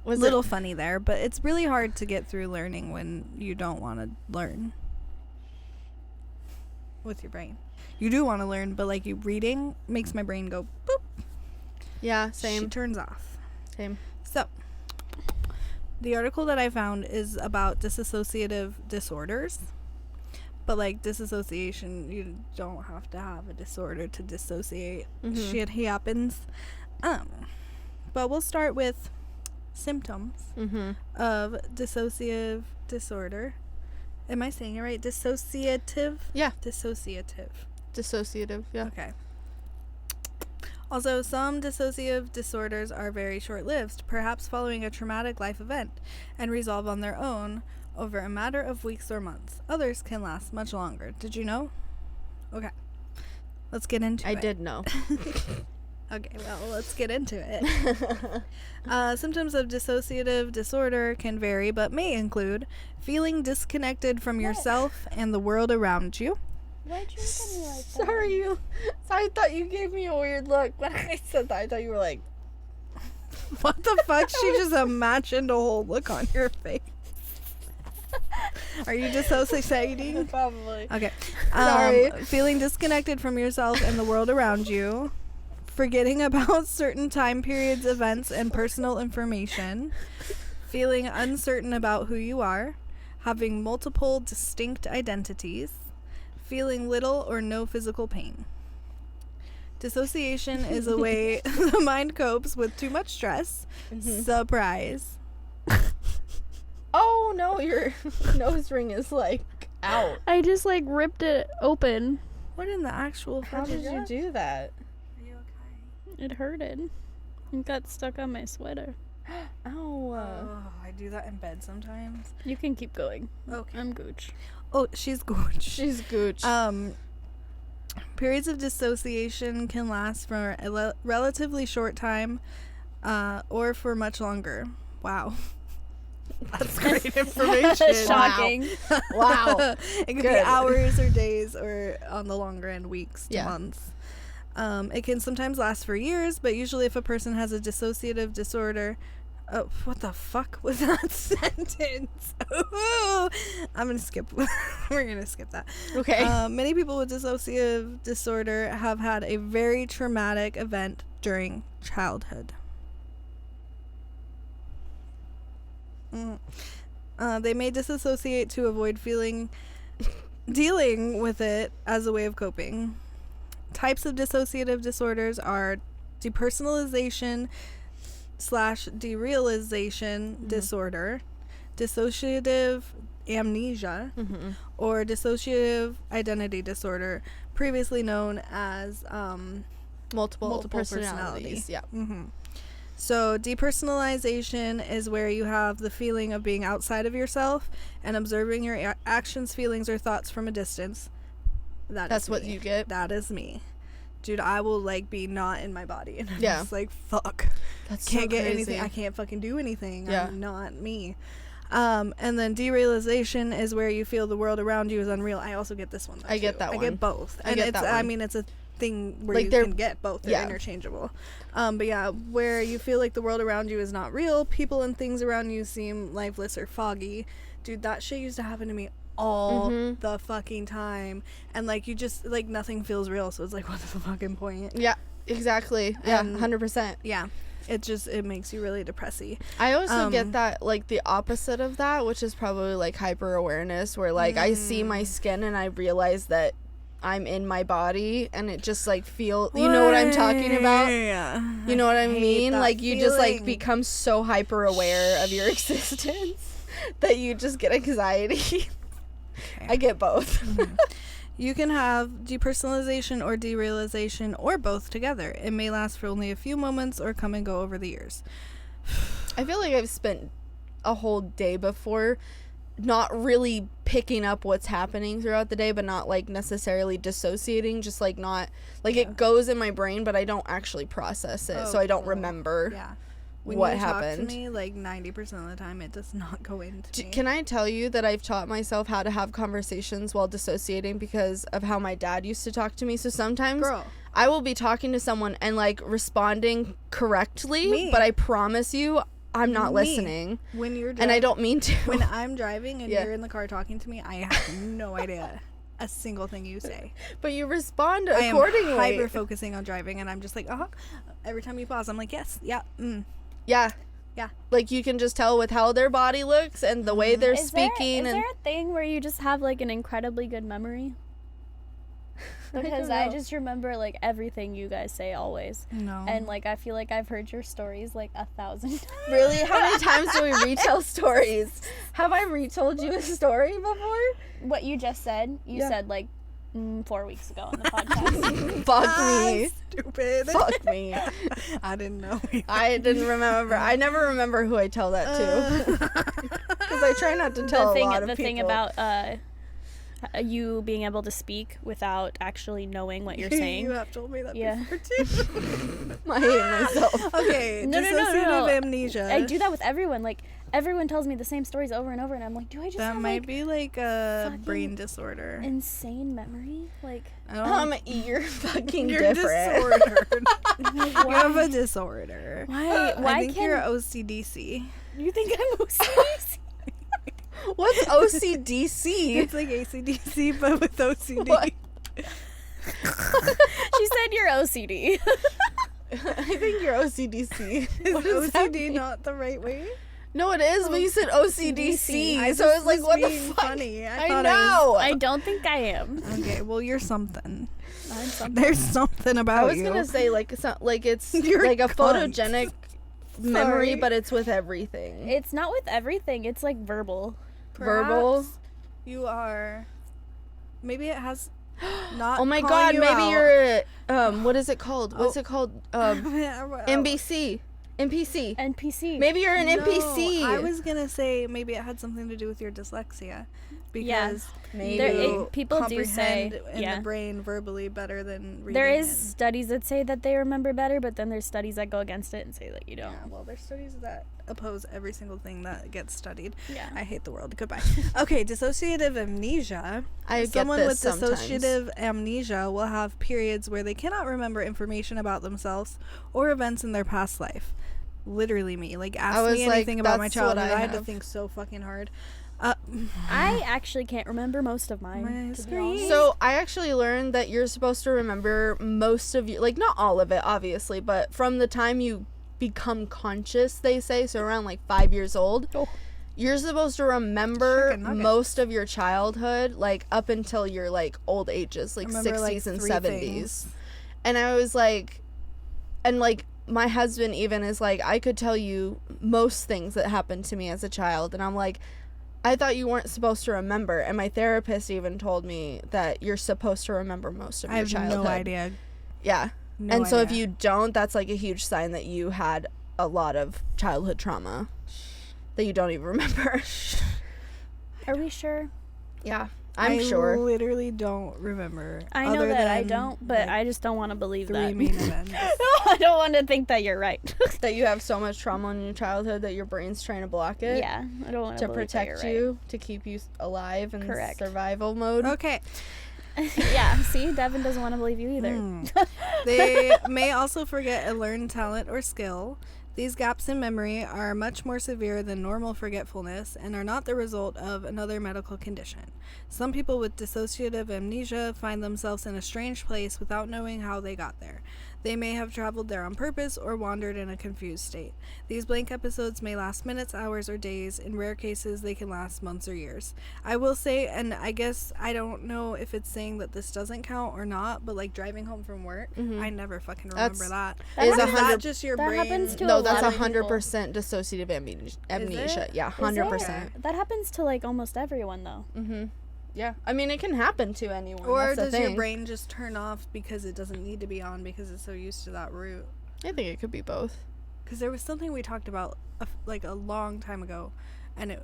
Was Little funny there, but it's really hard to get through learning when you don't want to learn with your brain. You do want to learn, but like you reading makes my brain go boop. Yeah, She same. turns off. Same. So, the article that I found is about dissociative disorders. But like disassociation, you don't have to have a disorder to dissociate. Mhm. Shit happens. But we'll start with symptoms Mm-hmm. of dissociative disorder. Am I saying it right? Dissociative? Yeah. Dissociative. Dissociative. Yeah. Okay. Also, some dissociative disorders are very short-lived, perhaps following a traumatic life event, and resolve on their own over a matter of weeks or months. Others can last much longer. Did you know? Okay. Let's get into it. I did know. Okay, well, let's get into it. Symptoms of dissociative disorder can vary, but may include feeling disconnected from yourself and the world around you. Why'd you look at me like that? Sorry, I thought you gave me a weird look when I said that. I thought you were like. What the fuck? She just imagined a whole look on your face. Are you dissociating? Probably. Okay. Sorry. Feeling disconnected from yourself and the world around you. Forgetting about certain time periods, events, and personal information. Feeling uncertain about who you are. Having multiple distinct identities. Feeling little or no physical pain. Dissociation is a way the mind copes with too much stress. Surprise. Oh no, your nose ring is like out. I just like ripped it open. What in the actual How fuck did is you that? do that? Are you okay? It hurted. It got stuck on my sweater. Ow. Oh, I do that in bed sometimes. You can keep going. Okay. I'm gooch. Oh, she's gorgeous. She's gooch. Periods of dissociation can last for a relatively short time, or for much longer. Wow. That's great information. Shocking. Wow. It could be Good. hours or days, or on the longer end, weeks to Yeah. months. It can sometimes last for years, but usually if a person has a dissociative disorder... Oh, what the fuck was that sentence? Ooh, I'm gonna skip. We're gonna skip that. Okay. Many people with dissociative disorder have had a very traumatic event during childhood. They may disassociate to avoid dealing with it as a way of coping. Types of dissociative disorders are depersonalization / derealization disorder, dissociative amnesia, or dissociative identity disorder, previously known as multiple personality. personalities. Yeah. So depersonalization is where you have the feeling of being outside of yourself and observing your actions, feelings, or thoughts from a distance. That's what you get. That is me. Dude, I will like be not in my body and I'm Yeah. just like, fuck. That's Can't so get crazy. anything. I can't fucking do anything. Yeah. I'm not me. And then derealization is where you feel the world around you is unreal. I also get this one. I get too. that I one. get both. I And get it's, that I one. mean, it's a thing where Like you they're- can get both. They're yeah. interchangeable. But yeah, where you feel like the world around you is not real, people and things around you seem lifeless or foggy. Dude, that shit used to happen to me all the fucking time. And like, you just, like, nothing feels real. So it's like, what's the fucking point? Yeah. Exactly. Yeah. And- 100%. Yeah. It makes you really depressy. I also get that, like, the opposite of that, which is probably like hyper awareness, where like I see my skin and I realize that I'm in my body, and it just like you know what I'm talking about? Yeah. You know what I hate mean? that Like, you just like feeling. become so hyper aware of your existence that you just get anxiety. I get both. You can have depersonalization or derealization or both together. It may last for only a few moments or come and go over the years. I feel like I've spent a whole day before not really picking up what's happening throughout the day, but not like necessarily dissociating, just like not like it goes in my brain, but I don't actually process it, so I don't remember When what you happened. talk to me, like 90% of the time, it does not go into me. Can I tell you that I've taught myself how to have conversations while dissociating because of how my dad used to talk to me? So sometimes Girl. I will be talking to someone and like responding correctly, Me. but I promise you I'm not Me. listening. When you're And I don't mean to. When I'm driving and Yeah. you're in the car talking to me, I have no idea a single thing you say. But you respond I am accordingly. hyper focusing on driving, and I'm just like, every time you pause, I'm like, yes, yeah, Yeah. Yeah. Like you can just tell with how their body looks and the way they're speaking. Is and there a thing where you just have like an incredibly good memory? Because I just remember like everything you guys say always. No. And like I feel like I've heard your stories like 1,000 times. Really? How many times do we retell stories? Have I retold you a story before? What you just said, you Yeah. said like 4 weeks ago on the podcast. Fuck me. Stupid. Fuck me. I didn't know. I didn't remember. I never remember who I tell that to. Because I try not to tell a lot of the people. thing about you being able to speak without actually knowing what you're saying. You have told me that Yeah. before too. I hate myself. Okay, No. dissociative amnesia. I do that with everyone. Like, everyone tells me the same stories over and over, and I'm like, do I just That have, might like, be like a fucking brain disorder. insane memory? Like, I don't You're fucking You're different. disordered. like, You have a disorder. why I think can't you're OCDC. you think I'm OCD? What's OCDC? It's like ACDC, but with OCD. What? She said you're OCD. I think you're OCDC. Is What does that OCD mean? not the right way? No, it is, but you said OCDC. I So I was just like, what the being fuck? funny. I thought know. I don't think I am. Okay, well, you're something. I'm something. There's something about I was you. gonna say like it's You're like a cunt. photogenic memory, Sorry. but it's with everything. It's not with everything. It's like verbal. verbal. Perhaps you are. Maybe it has. Not. Oh my calling god, you maybe out. you're what is it called? What's Oh. it called? NBC. NPC. NPC. Maybe you're an No, NPC. I was gonna say maybe it had something to do with your dyslexia, because Maybe. people do say, comprehend in yeah. the brain verbally better than reading. There is it. studies that say that they remember better, but then there's studies that go against it and say that you don't. Yeah, well, there's studies that oppose every single thing that gets studied. Yeah. I hate the world. Goodbye. Okay, dissociative amnesia. I get Someone this with sometimes. dissociative amnesia will have periods where they cannot remember information about themselves or events in their past life. Literally me. Like, ask was me like, anything about my that's childhood. what I I had to have. think so fucking hard. I actually can't remember most of mine. My To be screen. honest. So I actually learned that you're supposed to remember most of you, like not all of it, obviously, but from the time you become conscious, they say, so around like 5 years old, Oh. you're supposed to remember Chicken nugget. most of your childhood, like up until your like old ages, like Remember, 60s like, and 3 70s. things. And I was like, and like my husband even is like, I could tell you most things that happened to me as a child, and I'm like, I thought you weren't supposed to remember. And my therapist even told me that you're supposed to remember most of I your have childhood. no idea. Yeah. No and so if idea. you don't, that's like a huge sign that you had a lot of childhood trauma that you don't even remember. Are we sure? Yeah, I'm I sure. literally don't remember. I know other that I than, don't, but like, I just don't want to believe 3 that. main events. I don't want to think that you're right. That you have so much trauma in your childhood that your brain's trying to block it. Yeah, I don't want To believe that protect you're you, to keep you alive in Correct. survival mode. Okay. Right. Yeah, see, Devin doesn't want to believe you either. They may also forget a learned talent or skill. These gaps in memory are much more severe than normal forgetfulness and are not the result of another medical condition. Some people with dissociative amnesia find themselves in a strange place without knowing how they got there. They may have traveled there on purpose or wandered in a confused state. These blank episodes may last minutes, hours, or days. In rare cases, they can last months or years. I will say, and I guess I don't know if it's saying that this doesn't count or not, but like driving home from work, I never fucking remember that. Is Is 100 that just your that brain? happens to No, a that's lot of people. 100% dissociative amnesia. it? Yeah, Is 100%. it? That happens to like almost everyone though. Yeah, I mean it can happen to anyone. Or That's the does your thing. brain just turn off because it doesn't need to be on because it's so used to that route? I think it could be both. Because there was something we talked about like a long time ago, and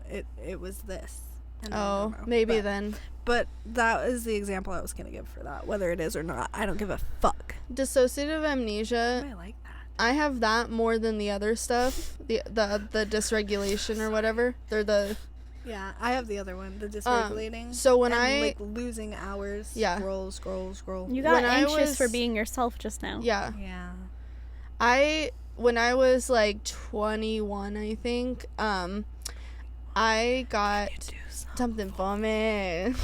it was this. And I Oh, don't know. maybe but, then. But that is the example I was gonna give for that. Whether it is or not, I don't give a fuck. Dissociative amnesia. I like that. I have that more than the other stuff. The dysregulation or whatever. They're the Yeah, I have the other one, the dysregulating. so when and, I like losing hours. Yeah. Scroll. You got When I anxious for was- being yourself just now. yeah. Yeah. When I was like 21, I think, I got something for me.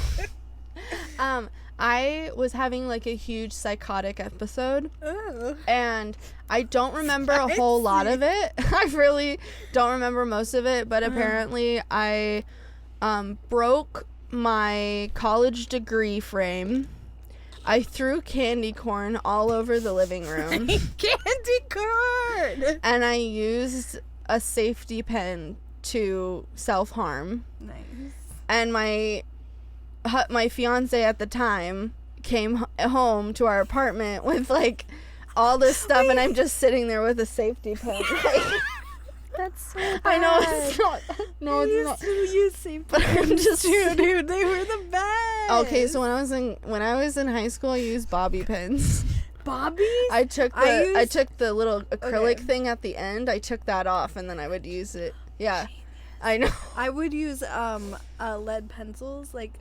I was having like a huge psychotic episode, Oh. and I don't remember a whole lot of it. I really don't remember most of it, but apparently I broke my college degree frame. I threw candy corn all over the living room. Candy corn. And I used a safety pin to self-harm. Nice. And my fiance at the time came home to our apartment with like all this stuff, and I'm just sitting there with a safety pin. That's so bad. I know it's not. No, it's not. You see, But I'm just dude, they were the best. Okay, so when I was in high school, I used bobby pins. Bobbies? I took the little acrylic Okay. thing at the end. I took that off, and then I would use it. Yeah, I know. I would use lead pencils, like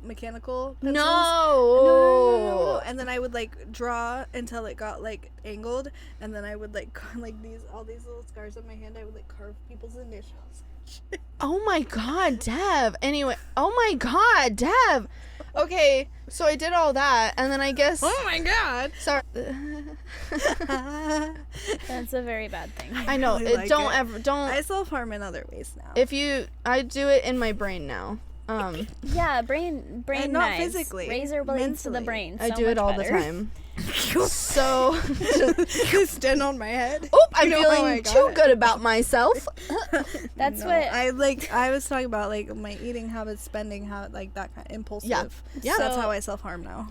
mechanical pencils. No. And then I would like draw until it got like angled, and then I would like all these little scars on my hand. I would like carve people's initials. Oh my god, Dev. Anyway, oh my god, Dev. Okay, so I did all that, and then I guess. Oh my god. Sorry. That's a very bad thing. I know. really like don't it. ever don't. I self-harm in other ways now. I do it in my brain now. Yeah, brain And not knives. physically, Razor blades to the mentally. brain. I so do it much all better. the time. So. Stand on my head. Oop! I'm You know how I feeling got too it? good about myself. That's No, what. I was talking about like my eating habits, spending habit, like that kind of impulsive. Yeah. That's So- how I self-harm now.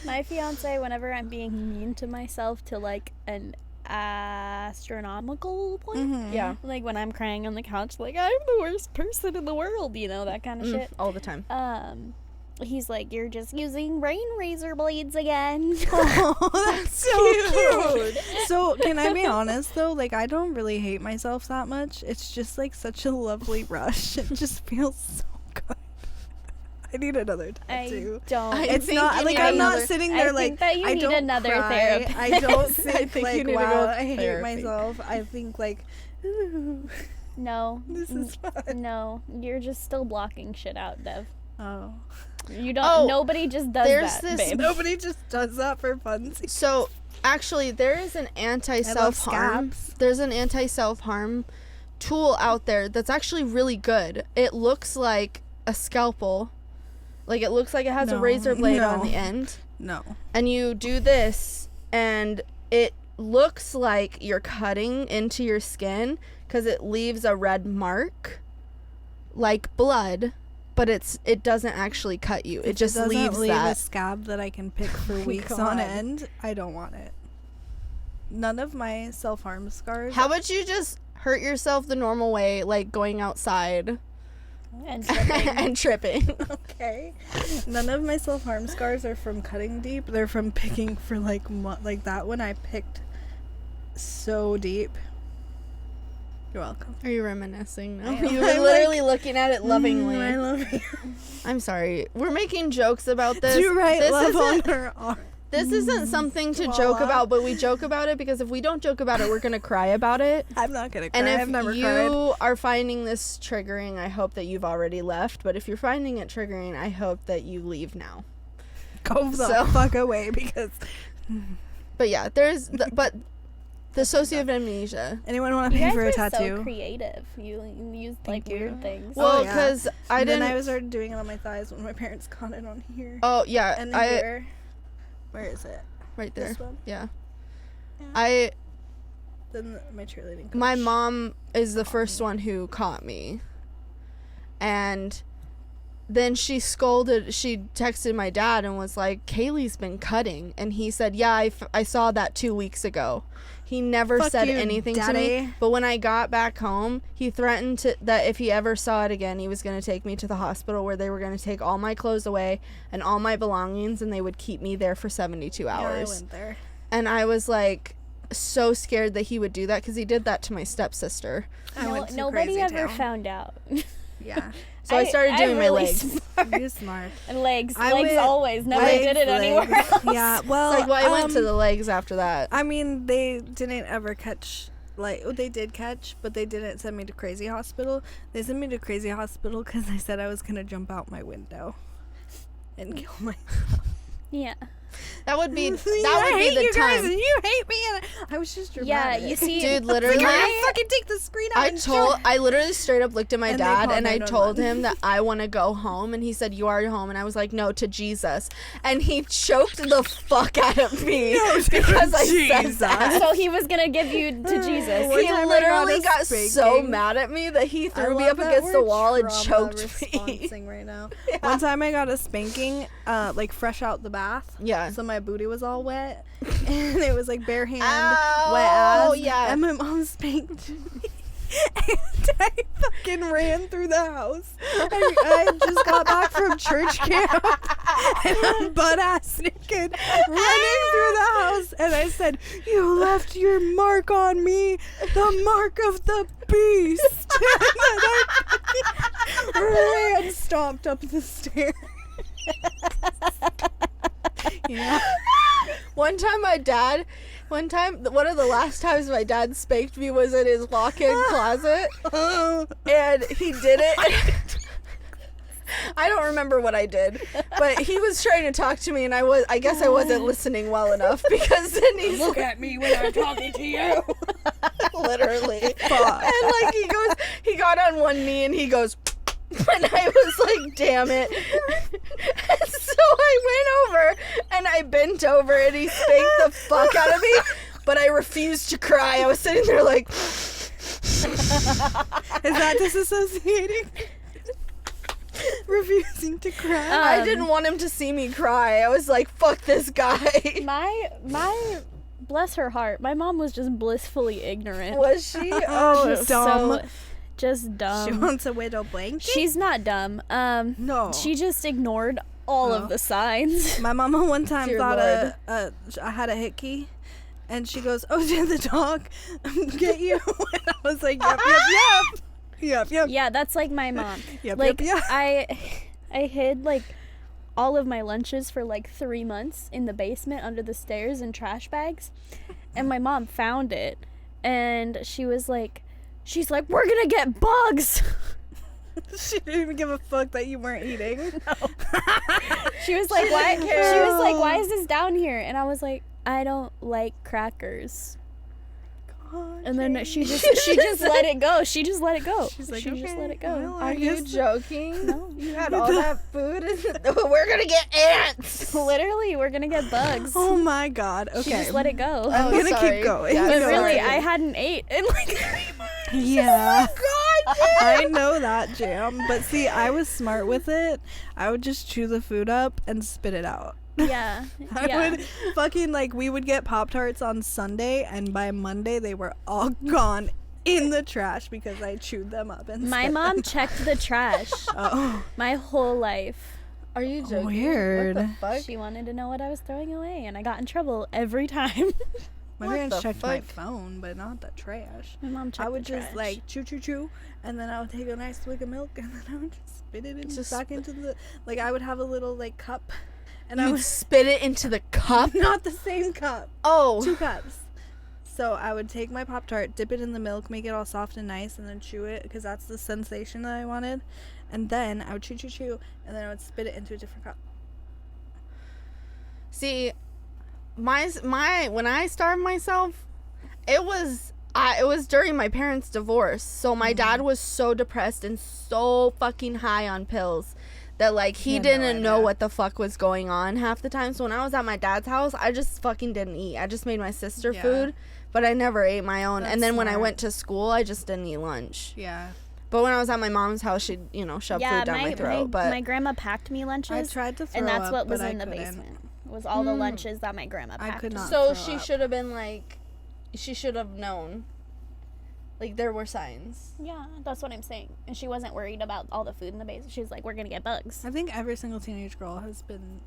My fiance, whenever I'm being mean to myself to like an astronomical point, Mhm. Yeah. like when I'm crying on the couch, like I'm the worst person in the world, you know, that kind of shit. All the time. He's like, you're just using brain razor blades again. Oh, that's so cute. So, can I be honest though? Like, I don't really hate myself that much. It's just like such a lovely rush. It just feels so good. I need another tattoo. I don't. I It's think not you like need I'm not another- sitting I there think like that you I need don't another cry. therapist. I don't I think think like you need to wow, go I hate therapy. myself. I think like ooh, No. this is fun. No, you're just still blocking shit out, Dev. Oh, You don't. Oh, nobody just does there's that, this- babe. nobody just does that for fun. So, actually, there is an anti-self-harm. scabs. There's an anti-self-harm tool out there that's actually really good. It looks like a scalpel. Like, it looks like it has a No. razor blade No. on the end. No. And you do this, and it looks like you're cutting into your skin because it leaves a red mark, like blood, but it doesn't actually cut you. It just doesn't leaves leave a that. scab that I can pick for weeks God. on end. I don't want it. None of my self-harm scars. How about you just hurt yourself the normal way, like going outside And tripping. and tripping? Okay. None of my self-harm scars are from cutting deep. They're from picking for like like that one I picked so deep. You're welcome. Are you reminiscing now? I am. You were I'm literally looking at it lovingly. I love you. I'm sorry. We're making jokes about this. Do you write this love on isn't, her arm? this isn't something to Voila. joke about, but we joke about it because if we don't joke about it, we're going to cry about it. I'm not gonna cry. And if I've never you cried. are finding this triggering, I hope that you've already left. But if you're finding it triggering, I hope that you leave now. Go the so- fuck away because. But yeah, the sociopath amnesia. Anyone want to You pay guys for a are tattoo? so creative. You use like Thank you. weird things. Well, yeah. because I And didn't. then I started doing it on my thighs when my parents got it on here. Oh yeah, And I here. Where is it? right there. This one. Yeah, Yeah. Then my cheerleading coach. My mom is the first one who caught me, and then she texted my dad and was like, Kaylee's been cutting, and he said, yeah, I saw that 2 weeks ago. He never Fuck said you, anything to Daddy. me, but when I got back home, he threatened that if he ever saw it again, he was going to take me to the hospital where they were going to take all my clothes away and all my belongings, and they would keep me there for 72 Yeah, I hours. went there. And I was like so scared that he would do that because he did that to my stepsister. I went to Nobody Crazy ever Town. found out. Yeah. So I started doing my really legs. smart. You're smart. And legs. I Legs went- always. Never legs, did it anywhere legs. else. Yeah, well, It's like, well, I went to the legs after that. I mean, they didn't ever catch, like, they did catch, but they didn't send me to Crazy Hospital. They sent me to Crazy Hospital because they said I was going to jump out my window and kill myself. Yeah. That would be I the hate you guys time. and you hate me. And I was just Yeah, dramatic. you see. Dude, literally, Like, I fucking take the screen out and I literally straight up looked at my And they dad called and I 911. told him that I want to go home, and he said, you are home, and I was like, no, to Jesus, and he choked the fuck out of me because I said Jesus. that. So he was gonna give you to Jesus. One He time I literally got got a so spanking. mad at me that he I threw me love up that against the we're wall and trauma choked me. responsing right now. One time I got a spanking, like fresh out the bath. Yeah. So my booty was all wet, and it was like bare hand, Ow, wet ass. yeah. And my mom spanked me. And I fucking ran through the house. I just got back from church camp. And I'm butt-ass naked, running through the house. And I said, you left your mark on me. The mark of the beast. And then I ran, stomped up the stairs. Yeah. One time, one of the last times my dad spanked me was in his walk-in closet. And he did it. I don't remember what I did, but he was trying to talk to me, and I guess I wasn't listening well enough, because then he Look at me when I'm talking to you. literally. And like he got on one knee and he goes, and I was like, damn it. And so I went over and I bent over and he spanked the fuck out of me, but I refused to cry. I was sitting there like, Is that disassociating? Refusing to cry. I didn't want him to see me cry. I was like, fuck this guy. My bless her heart, my mom was just blissfully ignorant. Was she? Oh, She's dumb. just dumb. She wants a widow blanket? She's not dumb. No. She just ignored all of the signs. My mama one time Dear thought Lord. I had a hickey, and she goes, "Oh, did the dog get you?" And I was like, "Yep." Yeah, that's like my mom. Yep, like yep. I hid like all of my lunches for like 3 months in the basement under the stairs in trash bags, and my mom found it, and she's like, we're gonna get bugs. She didn't even give a fuck that you weren't eating. No. She was like, why? She was like, why is this down here? And I was like, I don't like crackers. God, And then Jade. she just let it go. She just let it go. She's like, she just okay, let it go. well, Are I you guess- joking? No. You had all that food and we're gonna get ants. Literally, we're gonna get bugs. Oh my God. Okay. She just let it go. I'm gonna sorry. keep going. Yeah, But sorry. really, I hadn't ate in like 3 months. Yeah. I know that, Jam. But see, I was smart with it. I would just chew the food up and spit it out. Yeah. I would fucking, like, we would get Pop-Tarts on Sunday, and by Monday they were all gone in the trash because I chewed them up. And My spit mom them. checked the trash Oh. my whole life. Are you joking? Weird. What the fuck? She wanted to know what I was throwing away, and I got in trouble every time. My What parents the checked my fuck? phone, but not the trash. My mom checked I would the just, trash. like, chew, and then I would take a nice swig of milk, and then I would just spit it into the, like, I would have a little, like, cup, and I You'd would spit it into the cup? not the same cup. Oh. 2 cups. So I would take my Pop-Tart, dip it in the milk, make it all soft and nice, and then chew it because that's the sensation that I wanted. And then I would chew, and then I would spit it into a different cup. See, my when I starved myself, it was during my parents' divorce. So my dad was so depressed and so fucking high on pills that, like, he had no didn't know idea. what the fuck was going on half the time. So when I was at my dad's house, I just fucking didn't eat. I just made my sister Yeah. food, but I never ate my own. That's And then when I smart. went to school, I just didn't eat lunch. Yeah. But when I was at my mom's house, she'd, shove food down my throat. But my grandma packed me lunches. I tried to throw and that's up, what was but in I the couldn't. basement. Was all the lunches that my grandma I packed. could not. so throw she up. should have been like, she should have known. Like, there were signs. Yeah, that's what I'm saying. And she wasn't worried about all the food in the basement. She was like, we're gonna get bugs. I think every single teenage girl has been.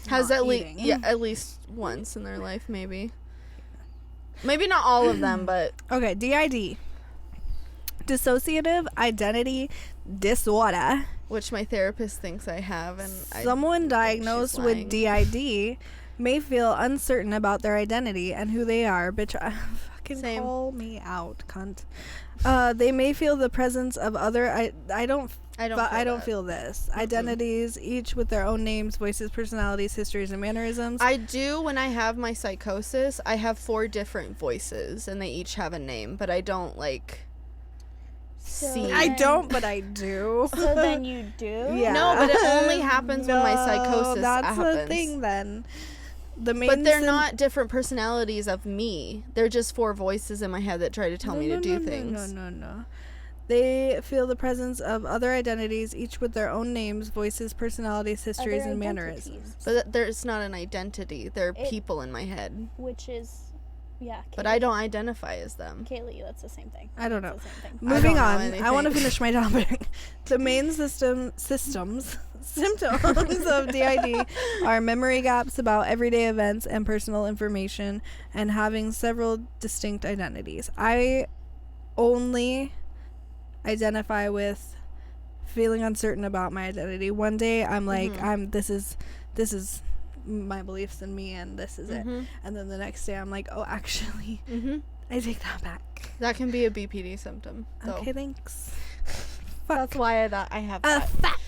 Has not at least eating. at least once in their life, maybe. Maybe not all of them, but Okay, DID. Dissociative identity disorder. which my therapist thinks I have, and Someone I think diagnosed she's with lying. DID may feel uncertain about their identity and who they are. Bitch, fucking Same. call me out, cunt. They may feel the presence of other. I don't feel this. Identities, each with their own names, voices, personalities, histories, and mannerisms. I do when I have my psychosis. I have 4 different voices, and they each have a name, but I don't see. I don't, but I do. So then you do? Yeah. No, but it only happens when my psychosis that's happens. the thing then. The main But they're not different personalities of me. They're just 4 voices in my head that try to tell me to do things. No. They feel the presence of other identities, each with their own names, voices, personalities, histories, Other and identities. mannerisms. But there's not an identity. They're It- people in my head. Which is Yeah. But I don't identify as them. Kaylee, that's the same thing. I don't know. It's the same thing. Moving know on. anything. I want to finish my topic. The main symptoms of DID are memory gaps about everyday events and personal information, and having several distinct identities. I only identify with feeling uncertain about my identity. One day I'm like, this is my beliefs in me, and this is it. And then the next day I'm like, oh, actually, I take that back. That can be a BPD symptom. Though. Okay, thanks. That's why I have that. Fuck.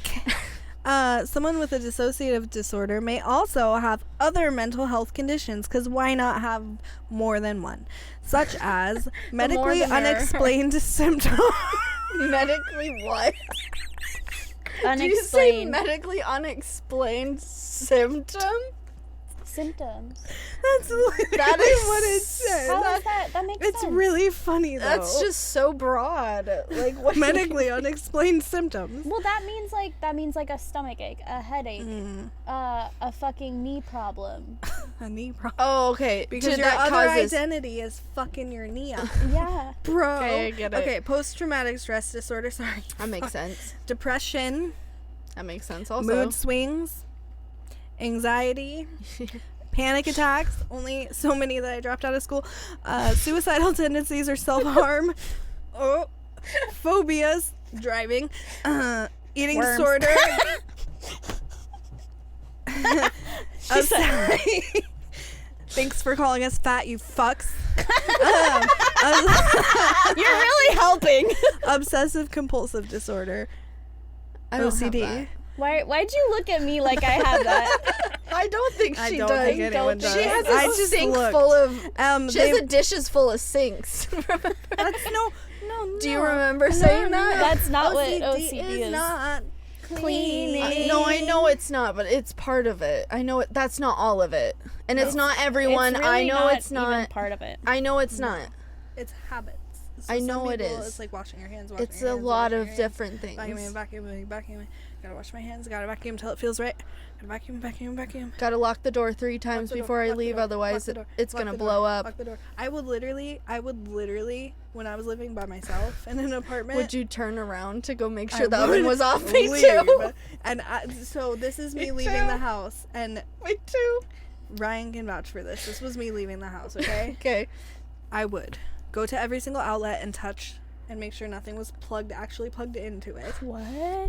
Someone with a dissociative disorder may also have other mental health conditions, because why not have more than one? Such as medically the merrier. unexplained symptoms. Medically what? Unexplained. Do you say medically unexplained symptom? Symptoms. That's literally That is what it says. How is that? That makes It's sense. really funny, though. That's just so broad. Like what? medically unexplained symptoms. Well, that means like a stomach ache, a headache, a fucking knee problem. A knee problem. Oh, okay. Because Dude, your that other causes. identity is fucking your knee up. Yeah. Bro. Okay, I get it. Okay, post-traumatic stress disorder, sorry. That makes sense. Depression, That makes sense. Also. mood swings, anxiety, panic attacks, only so many that I dropped out of school, suicidal tendencies or self-harm, phobias, driving, eating Worms. disorder, thanks for calling us fat, you fucks. You're really helping. Obsessive compulsive disorder, I don't OCD. have that. Why'd you look at me like I had that? I don't think she I don't does. think anyone does. She has I a just sink looked. full of. She They- has a dishes full of sinks. Remember? that's no. Do you remember saying that? That's not what OCD is. not Cleaning. No, I know it's not, but it's part of it. I know it. That's not all of it, and it's not everyone. It's I really know it's even not. part of it. I know it's not. It's habits. So I some know it people, is. It's like washing your hands. It's a lot of different Vacuuming, things. vacuuming. Gotta wash my hands. Gotta vacuum till it feels right. Gotta vacuum. Gotta lock the door 3 times Lock the door, before I lock the leave, door, otherwise lock the door, it's lock gonna the blow door, up. Lock the door. I would literally, when I was living by myself in an apartment. Would you turn around to go make I sure the oven would was off? Me leave. too. And so this is me Me leaving too. the house, and Me too. Ryan can vouch for this. This was me leaving the house. Okay. Okay. I would go to every single outlet and touch and make sure nothing was actually plugged into it. What?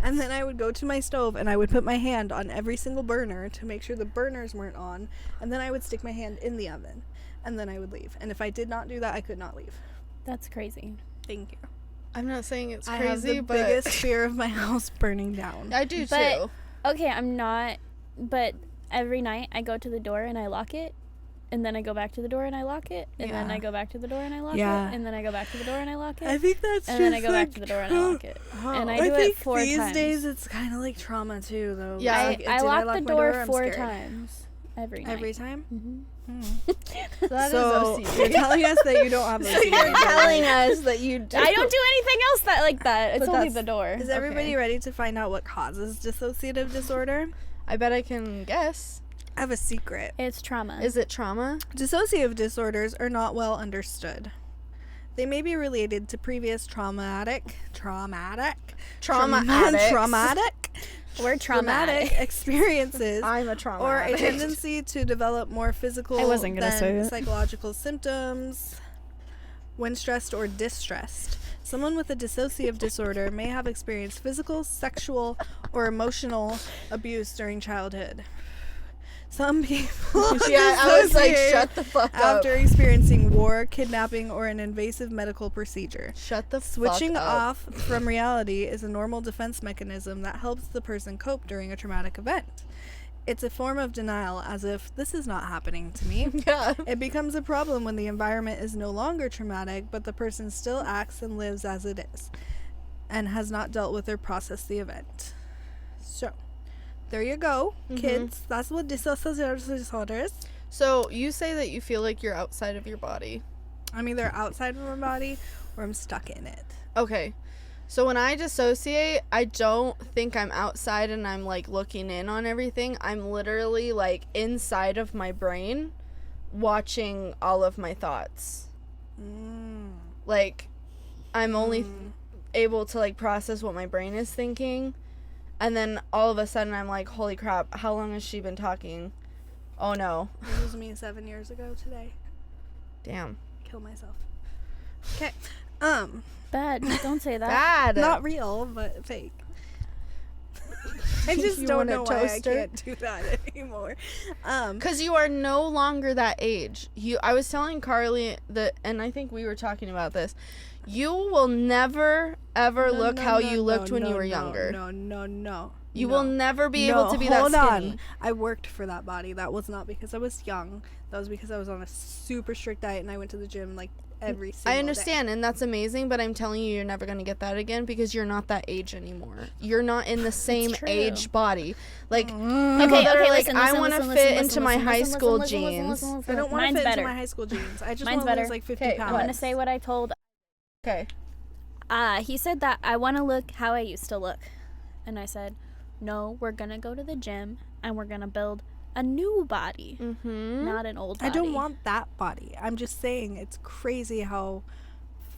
And then I would go to my stove and I would put my hand on every single burner to make sure the burners weren't on. And then I would stick my hand in the oven. And then I would leave. And if I did not do that, I could not leave. That's crazy. Thank you. I'm not saying it's I have crazy, the but biggest fear of my house burning down. I do But- too. Okay, I'm not, but every night I go to the door and I lock it, and then I go back to the door and I lock it, and then Yeah. I go back to the door and I lock Yeah. it, and then I go back to the door and I lock it, I think that's and then I go back to the door and I lock it. And I do think it 4 these times. days it's kind of like trauma too, though. Yeah. Like, I did lock the my door I'm 4 scared. times every night. Every time? Mm-hmm. That So is you're OCD. telling us that you don't have So OCD. you're telling us that you do. I don't do anything else that like that. It's But only that's- the door. Is everybody Okay. ready to find out what causes dissociative disorder? I bet I can guess. I have a secret. It's trauma. Is it trauma? Dissociative disorders are not well understood. They may be related to previous traumatic We're traumatic. experiences I'm a trauma. or a addict. tendency to develop more physical I wasn't gonna than say it. psychological symptoms when stressed or distressed. Someone with a dissociative disorder may have experienced physical, sexual, or emotional abuse during childhood. Some people Yeah, I was like, dissociate shut the fuck up. after experiencing war, kidnapping, or an invasive medical procedure. Shut the Switching fuck up. off from reality is a normal defense mechanism that helps the person cope during a traumatic event. It's a form of denial, as if this is not happening to me. Yeah. It becomes a problem when the environment is no longer traumatic, but the person still acts and lives as it is, and has not dealt with or processed the event. So, there you go, kids. That's what dissociative disorder is. So you say that you feel like you're outside of your body. I'm either outside of my body or I'm stuck in it. Okay. So when I dissociate, I don't think I'm outside and I'm like looking in on everything. I'm literally like inside of my brain, watching all of my thoughts. Like, I'm only able to, like, process what my brain is thinking. And then all of a sudden I'm like, holy crap, how long has she been talking? Oh, no. It was me 7 years ago today. Damn. Kill myself. Okay. Bad. Don't say that. Bad. Not real, but fake. I just You don't want a know why I toaster? can't do that anymore. Because you are no longer that age. I was telling Carly that, and I think we were talking about this. You will never, ever look how you looked when you were younger. No. You will never be able to be that hold skinny. on. I worked for that body. That was not because I was young. That was because I was on a super strict diet and I went to the gym like every single I understand, and that's amazing, but I'm telling you, you're never going to get that again because you're not that age anymore. You're not in the same true. age body. Like, Okay, people that are like, listen, I listen, want to listen, fit listen, into listen, my listen, high listen, school listen, listen, jeans. listen, listen. I don't want to Mine's fit better. into my high school jeans. I just Mine's want to better. lose like 50 Okay, pounds. I'm gonna say what I told. Okay. He said that I want to look how I used to look, and I said, no, we're gonna go to the gym and we're gonna build a new body, not an old body. I don't want that body. I'm just saying it's crazy how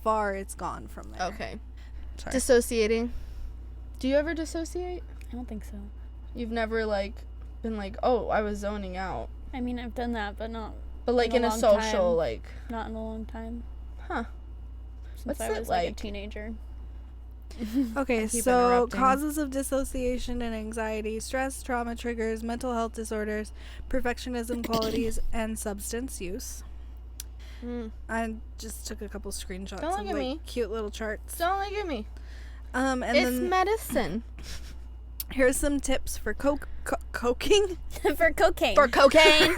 far it's gone from there. Okay. Sorry. Dissociating. Do you ever dissociate? I don't think so. You've never, like, been like, oh, I was zoning out. I mean, I've done that, but not But, like, In a in a long social, time. like, not in a long time. huh. Since What's I it was like a like? teenager. Okay, keep so interrupting. causes of dissociation and anxiety, stress, trauma triggers, mental health disorders, perfectionism qualities, and substance use. I just took a couple screenshots Don't of look at like me. cute little charts. Don't look at me. And It's then medicine. here's some tips for coping. For cocaine. For cocaine.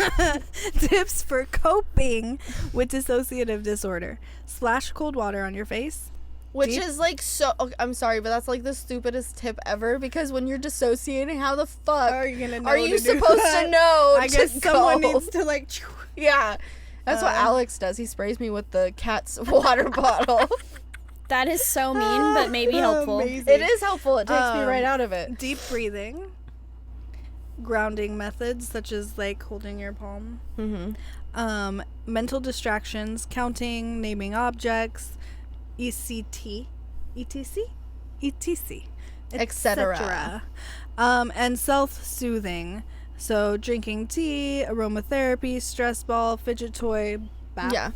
Tips for coping with dissociative disorder. Splash cold water on your face. Which Deep- is like so. Okay, I'm sorry, but that's like the stupidest tip ever. Because when you're dissociating, how the fuck Are you gonna know are to you do supposed that? to know? I to guess someone go? needs to like. Yeah, that's what Alex does. He sprays me with the cat's water bottle. That is so mean, but maybe helpful. Amazing. It is helpful. It takes me right out of it. Deep breathing. Grounding methods such as like holding your palm. Mental distractions, counting, naming objects, etc. Etc. And self-soothing. So drinking tea, aromatherapy, stress ball, fidget toy, bath, Yeah.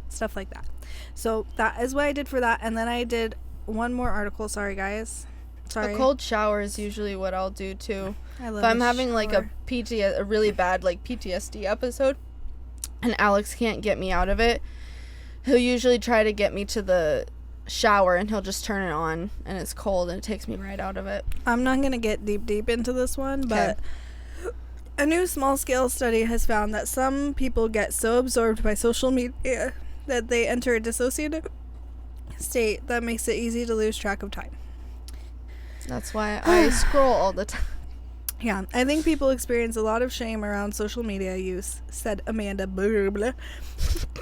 stuff like that. So that is what I did for that. And then I did one more article. Sorry, guys. Sorry. A cold shower is usually what I'll do too. I love If I'm a having like a shower. a really bad like PTSD episode, and Alex can't get me out of it, he'll usually try to get me to the shower, and he'll just turn it on, and it's cold, and it takes me right out of it. I'm not going to get deep into this one, but a new small-scale study has found that some people get so absorbed by social media that they enter a dissociative state that makes it easy to lose track of time. That's why I scroll all the time. Yeah, I think people experience a lot of shame around social media use, said Amanda blah, blah.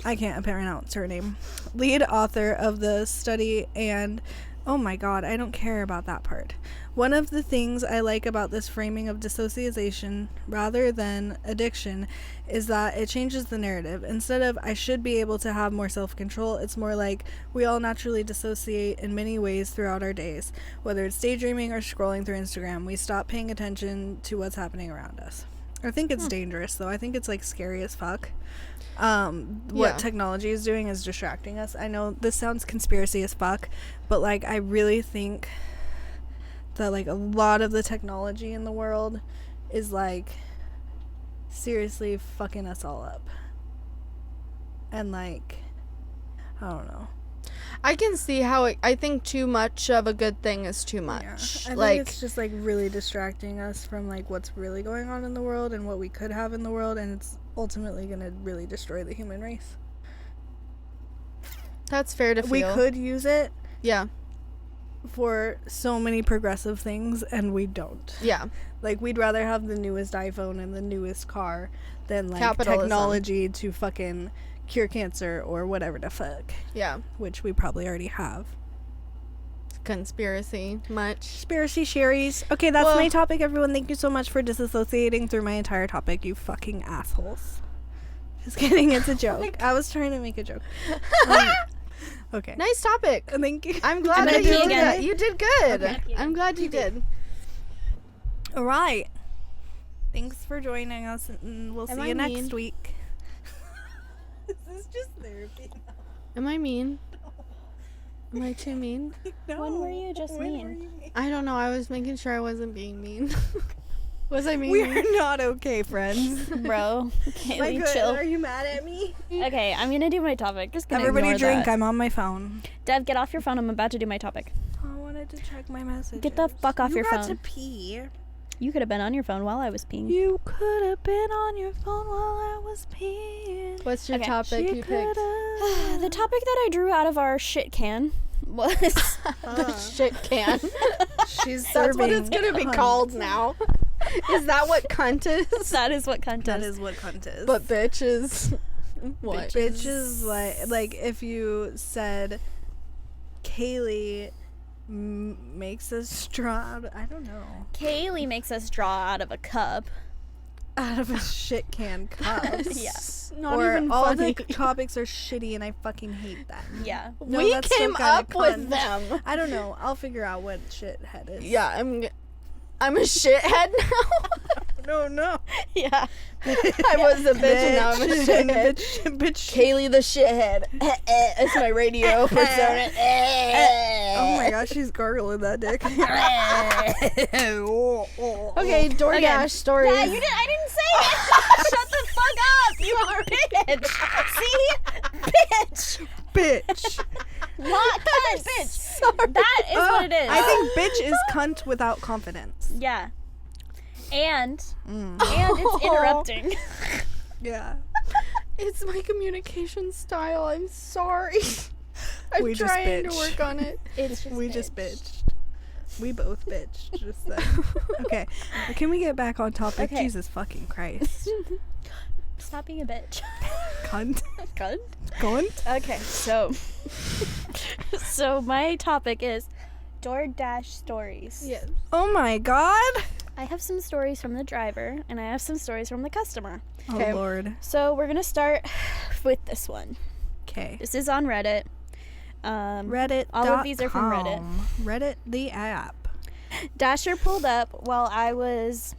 I can't pronounce her name. Lead author of the study, and oh my god, I don't care about that part. One of the things I like about this framing of dissociation rather than addiction is that it changes the narrative. Instead of I should be able to have more self-control, it's more like we all naturally dissociate in many ways throughout our days. Whether it's daydreaming or scrolling through Instagram, we stop paying attention to what's happening around us. I think it's dangerous though. I think it's like scary as fuck. What technology is doing is distracting us. I know this sounds conspiracy as fuck, but like I really think that like a lot of the technology in the world is like seriously fucking us all up. And like I don't know. I can see how I think too much of a good thing is too much. I like think it's just like really distracting us from like what's really going on in the world and what we could have in the world, and it's ultimately going to really destroy the human race. that's fair to feel. We could use it Yeah. for so many progressive things, and we don't. Yeah. Like, we'd rather have the newest iPhone and the newest car than like Capitalism. technology to fucking cure cancer or whatever the fuck, Yeah. which we probably already have. Conspiracy much. Conspiracy Sherry's. Okay, that's Well- my topic, everyone. Thank you so much for disassociating through my entire topic, you fucking assholes. Just kidding. It's a joke. I was trying to make a joke. Okay. Nice topic. Thank you. I'm glad I'm that gonna you pee did again. that. You did good. Okay. I'm glad you did. All right. Thanks for joining us, and we'll Am see I you mean? next week. This is just therapy. Am I mean? Am I too mean? No. When were you just When mean? were you mean? I don't know. I was making sure I wasn't being mean. Was I mean? We're not okay, friends. Bro, Kaylee, chill. Are you mad at me? Okay, I'm gonna do my topic. Just gonna Everybody ignore drink. that. I'm on my phone. Dev, get off your phone. I'm about to do my topic. I wanted to check my messages. Get the fuck off your You got phone. to pee. You could have been on your phone while I was peeing. You could have been on your phone while I was peeing. What's your Okay. topic you picked? The topic that I drew out of our shit can was The shit can. She's That's what serving it's gonna be cunt. called now. Is that what cunt is? that is what cunt That is. is what cunt is. But bitch is what? bitch is like if you said Kaylee makes a straw out, I don't know, Kaylee makes us draw out of a cup. out of a shit can cup. Yeah. Not or even all funny. the topics are shitty and I fucking hate them. Yeah. No, we that's still came kinda up with cunt. them. I don't know. I'll figure out what shithead is. Yeah, I'm a shithead now. No. Yeah. I was a bitch and now I'm a shithead. bitch. Kaylee the shithead. It's my radio persona. Oh my gosh, she's gargling that dick. Okay, DoorDash stories. Yeah, I didn't say it. Shut the fuck up, you bitch. See? Bitch. Bitch. Not cunt, bitch. That is what it is. I think bitch is cunt without confidence. Yeah. And it's interrupting. Yeah. It's my communication style. I'm sorry. I'm We just trying to bitch. work on it. It's just We just bitched. We both bitched. Just then. Okay. Can we get back on topic? Okay. Jesus fucking Christ. Stop being a bitch. Cunt. Cunt. Cunt. Okay, so my topic is DoorDash stories. Yes. Oh my god. I have some stories from the driver and I have some stories from the customer. Okay. Oh lord. So we're gonna start with this one. Okay. This is on Reddit. Reddit. all of these are from Reddit. Reddit, the app. Dasher pulled up while I was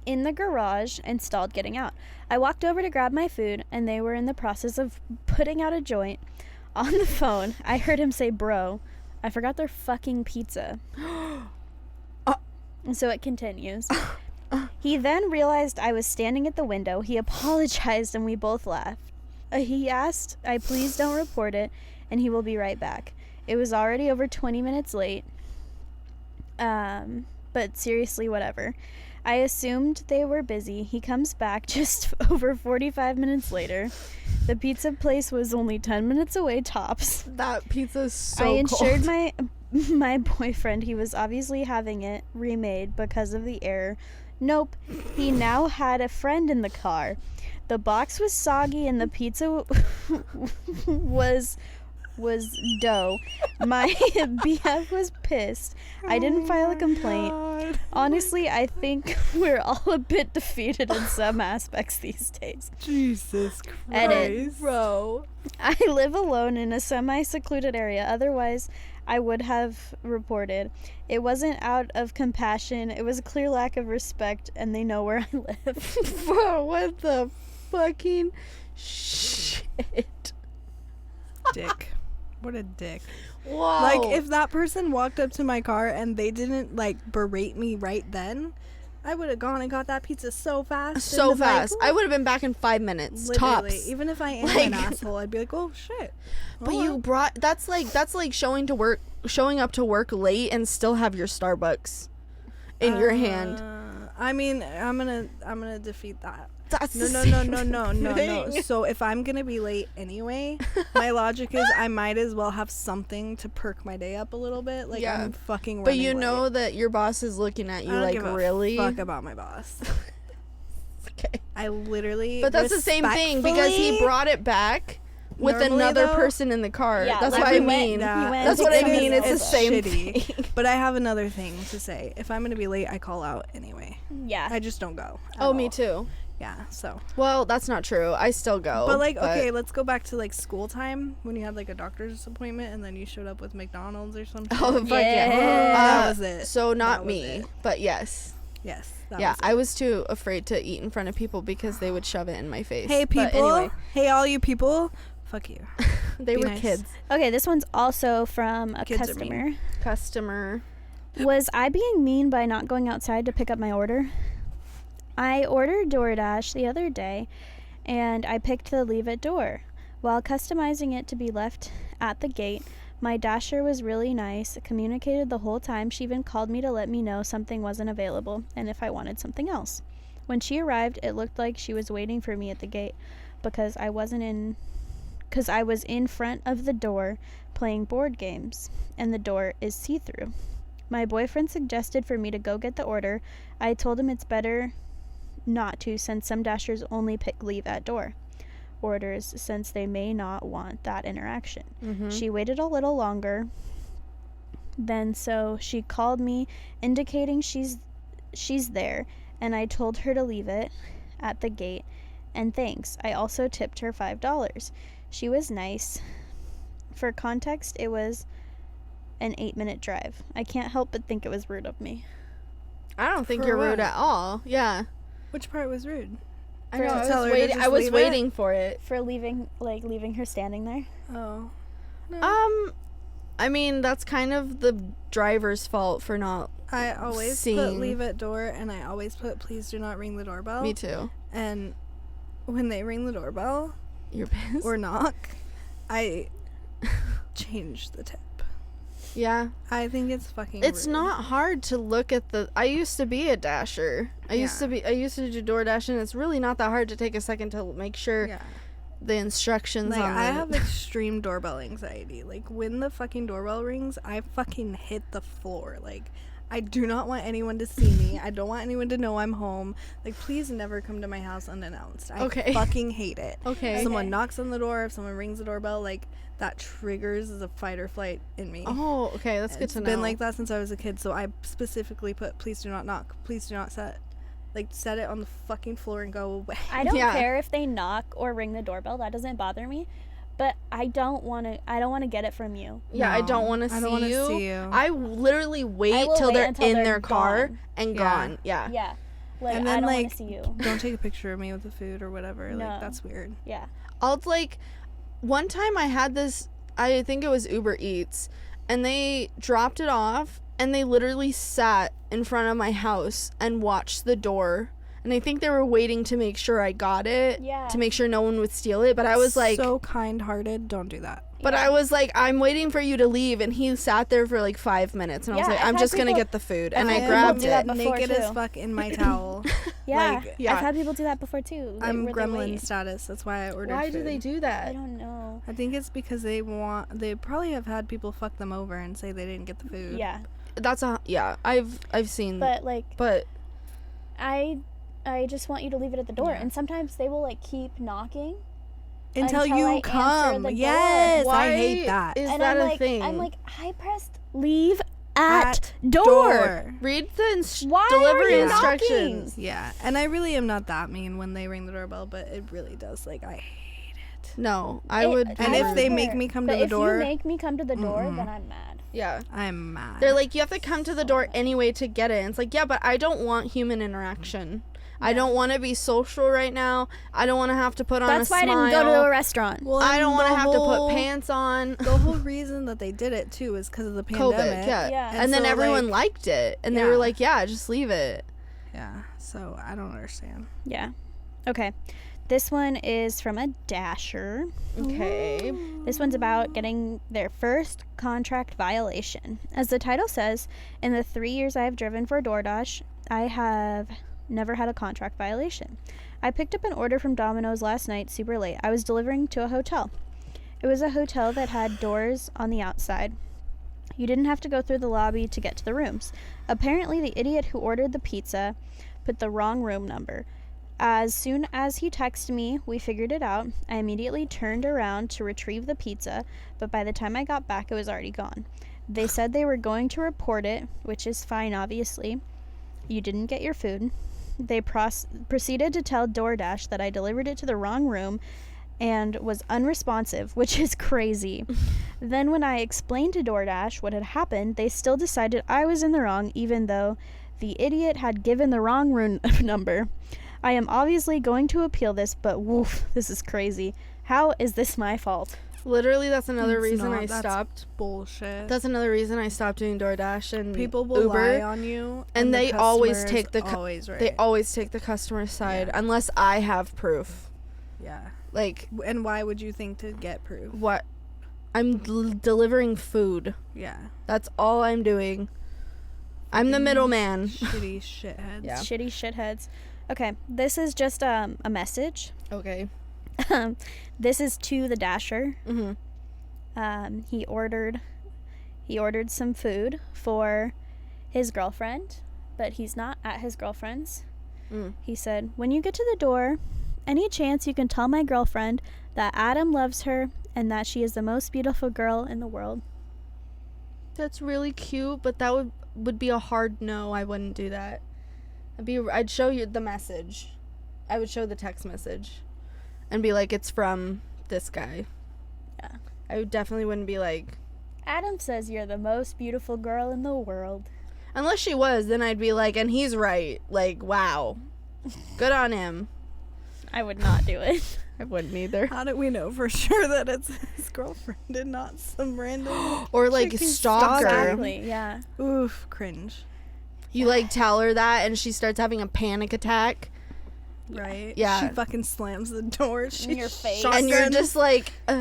in the garage and stalled getting out. I walked over to grab my food and they were in the process of putting out a joint. On the phone, I heard him say, "Bro, I forgot their fucking pizza." And so it continues. He then realized I was standing at the window. He apologized and we both laughed. He asked I please don't report it and he will be right back. It was already over 20 minutes late. But seriously, whatever. I assumed they were busy. He comes back just over 45 minutes later. The pizza place was only 10 minutes away tops. That pizza's so I insured cold. my boyfriend. He was obviously having it remade because of the error. Nope. He now had a friend in the car. The box was soggy and the pizza was dough. My BF was pissed. I didn't file a complaint. God. Honestly, I think we're all a bit defeated in some aspects these days. Jesus Christ. Edit. Bro. I live alone in a semi-secluded area. Otherwise, I would have reported. It wasn't out of compassion. It was a clear lack of respect, and they know where I live. Bro, what the fucking shit? Dick. What a dick. Wow. Like, if that person walked up to my car and they didn't, like, berate me right then, I would have gone and got that pizza so fast. and so been like, fast. I would have been back in 5 minutes. literally, Tops. even if I am Like- an asshole, I'd be like, oh, shit. But Oh, you well. brought that's like showing up to work late and still have your Starbucks in your hand. I mean, I'm gonna defeat that. That's No, the no, no, same no, no, no, no. thing. So if I'm gonna be late anyway, my logic is I might as well have something to perk my day up a little bit. Like, Yeah. I'm fucking But running you know late. that your boss is looking at I you don't like, give a really? fuck about my boss. Okay. I literally. But that's the same thing because he respectfully- brought it back with Normally, another though- person in the car. Yeah, That's like what I we went- mean. we went That's what I together. mean. It's the It's same shitty. thing. But I have another thing to say. If I'm gonna be late, I call out anyway. Yeah. I just don't go. at Oh, me all. too. Yeah. So. Well, that's not true. I still go. But like, okay, let's go back to like school time when you had like a doctor's appointment and then you showed up with McDonald's or something. Oh, fuck yeah. That was it. So not That was me, it. but yes. Yes. That Yeah, was it. I was too afraid to eat in front of people because they would shove it in my face. Hey But people. anyway, Hey all you people. Fuck you. they Be were nice. kids. Okay, this one's also from a Kids are customer. Customer. Was I being mean by not going outside to pick up my order? I ordered DoorDash the other day, and I picked the leave it door. While customizing it to be left at the gate, my dasher was really nice, communicated the whole time. She even called me to let me know something wasn't available and if I wanted something else. When she arrived, it looked like she was waiting for me at the gate because I was in front of the door playing board games, and the door is see-through. My boyfriend suggested for me to go get the order. I told him it's better not to, since some dashers only pick leave at door orders, since they may not want that interaction. Mm-hmm. She waited a little longer then, so she called me indicating she's there, and I told her to leave it at the gate, and thanks. I also tipped her $5. She was nice. For context, it was an 8-minute drive. I can't help but think it was rude of me. I don't think For you're rude what? at all. Yeah. Which part was rude? I For- know. to tell her to just I was leave it? waiting for it. For leaving her standing there. Oh. No. I mean, that's kind of the driver's fault for not. I always put seeing. leave at door and I always put please do not ring the doorbell. Me too. And when they ring the doorbell You're pissed? or knock, I change the tip. Yeah. I think it's fucking It's rude. not hard to look at the. I used to be a dasher. I used to do DoorDash, and it's really not that hard to take a second to make sure Yeah. the instructions Like, on I the. have extreme doorbell anxiety. Like, when the fucking doorbell rings, I fucking hit the floor. Like, I do not want anyone to see me. I don't want anyone to know I'm home. Like, please never come to my house unannounced. I Okay. fucking hate it. Okay. If someone Okay. knocks on the door, if someone rings the doorbell, like, that triggers the fight or flight in me. Oh, okay. That's good It's to know. been like that since I was a kid, so I specifically put please do not knock. Please do not set it on the fucking floor and go away. I don't Yeah. care if they knock or ring the doorbell. That doesn't bother me. But I don't want to get it from you. Yeah, I No, don't want to I see don't wanna you. see you. I literally wait will till wait they're until in they're their car gone. and Yeah. gone. Yeah. Yeah. Like, And I then, don't want like, to see you. Don't take a picture of me with the food or whatever. No. Like, that's weird. Yeah. I'll like. One time I had this. I think it was Uber Eats, and they dropped it off, and they literally sat in front of my house and watched the door. And I think they were waiting to make sure I got it. Yeah. To make sure no one would steal it. But I was like. so kind-hearted. Don't do that. But I was like, I'm waiting for you to leave, and he sat there for like 5 minutes, and I was Yeah, like, I've I'm had just gonna people- get the food, and I I am grabbed do that it. before, naked as too. fuck in my towel. Yeah. Like, yeah. I've had people do that before too. like, I'm where they gremlin wait. status. That's why I ordered Why food. do they do I that? don't know. I think it's because they probably have had people fuck them over and say they didn't get the food. Yeah. I've seen, But like but I just want you to leave it at the door. Yeah. And sometimes they will like keep knocking. Until Until I you answer come. the door. Yes, why I hate that. Is and that I'm a like thing? I'm like, I pressed leave at door. Door. Read the Why delivery are you instructions. knocking? Yeah, and I really am not that mean when they ring the doorbell, but it really does. Like, I hate it. No, I It- would. And I if don't they care. make me come to But the if door- you make me come to the door, then I'm mad. Yeah, I'm mad. they're like, you have to come to the So door mad. anyway to get it. And it's like, yeah, but I don't want human interaction. I don't want to be social right now. I don't want to have to put on That's a why smile. I didn't go to a restaurant. well, I and don't want to the have to whole- put pants on. The whole reason that they did it too is because of the COVID, pandemic. yeah. Yeah. And then so, everyone like, liked it, and they were yeah. like, yeah, just leave it. yeah. So I don't understand. Yeah. Okay. This one is from a dasher. Okay. This one's about getting their first contract violation. As the title says, in the 3 years I have driven for DoorDash, I have never had a contract violation. I picked up an order from Domino's last night super late. I was delivering to a hotel. It was a hotel that had doors on the outside. You didn't have to go through the lobby to get to the rooms. Apparently, the idiot who ordered the pizza put the wrong room number. As soon as he texted me, we figured it out. I immediately turned around to retrieve the pizza, but by the time I got back, it was already gone. They said they were going to report it, which is fine, obviously. You didn't get your food. They proceeded to tell DoorDash that I delivered it to the wrong room and was unresponsive, which is crazy. Then when I explained to DoorDash what had happened, they still decided I was in the wrong, even though the idiot had given the wrong room number. I am obviously going to appeal this, but woof, this is crazy. How is this my fault? Literally, that's another It's reason not. I That's stopped. Bullshit. That's another reason I stopped doing DoorDash and People will Uber. lie on you, And the they always customer take is the always right. They always take the customer side unless I have proof. Yeah. Like, And why would you think to get proof? what? I'm delivering food. Yeah. That's all I'm doing. I'm the middleman. Shitty shitheads. Yeah. Shitty shitheads. Okay, this is just a message. Okay. This is to the Dasher. Mm-hmm. He ordered some food for his girlfriend, but he's not at his girlfriend's. He said, when you get to the door, any chance you can tell my girlfriend that Adam loves her and that she is the most beautiful girl in the world. That's really cute, but that would be a hard no. I wouldn't do that. I'd show you the message. I would show the text message and be like, it's from this guy. Yeah. I definitely wouldn't be like, Adam says you're the most beautiful girl in the world. unless she was, then I'd be like, and he's right. Like, wow. Good on him. I would not do it. I wouldn't either. How do we know for sure that it's his girlfriend and not some random Or like chick he's stalker. Exactly, yeah. Oof, cringe. You like tell her that and she starts having a panic attack. Right? Yeah. She fucking slams the door. In your face. And you're just like, But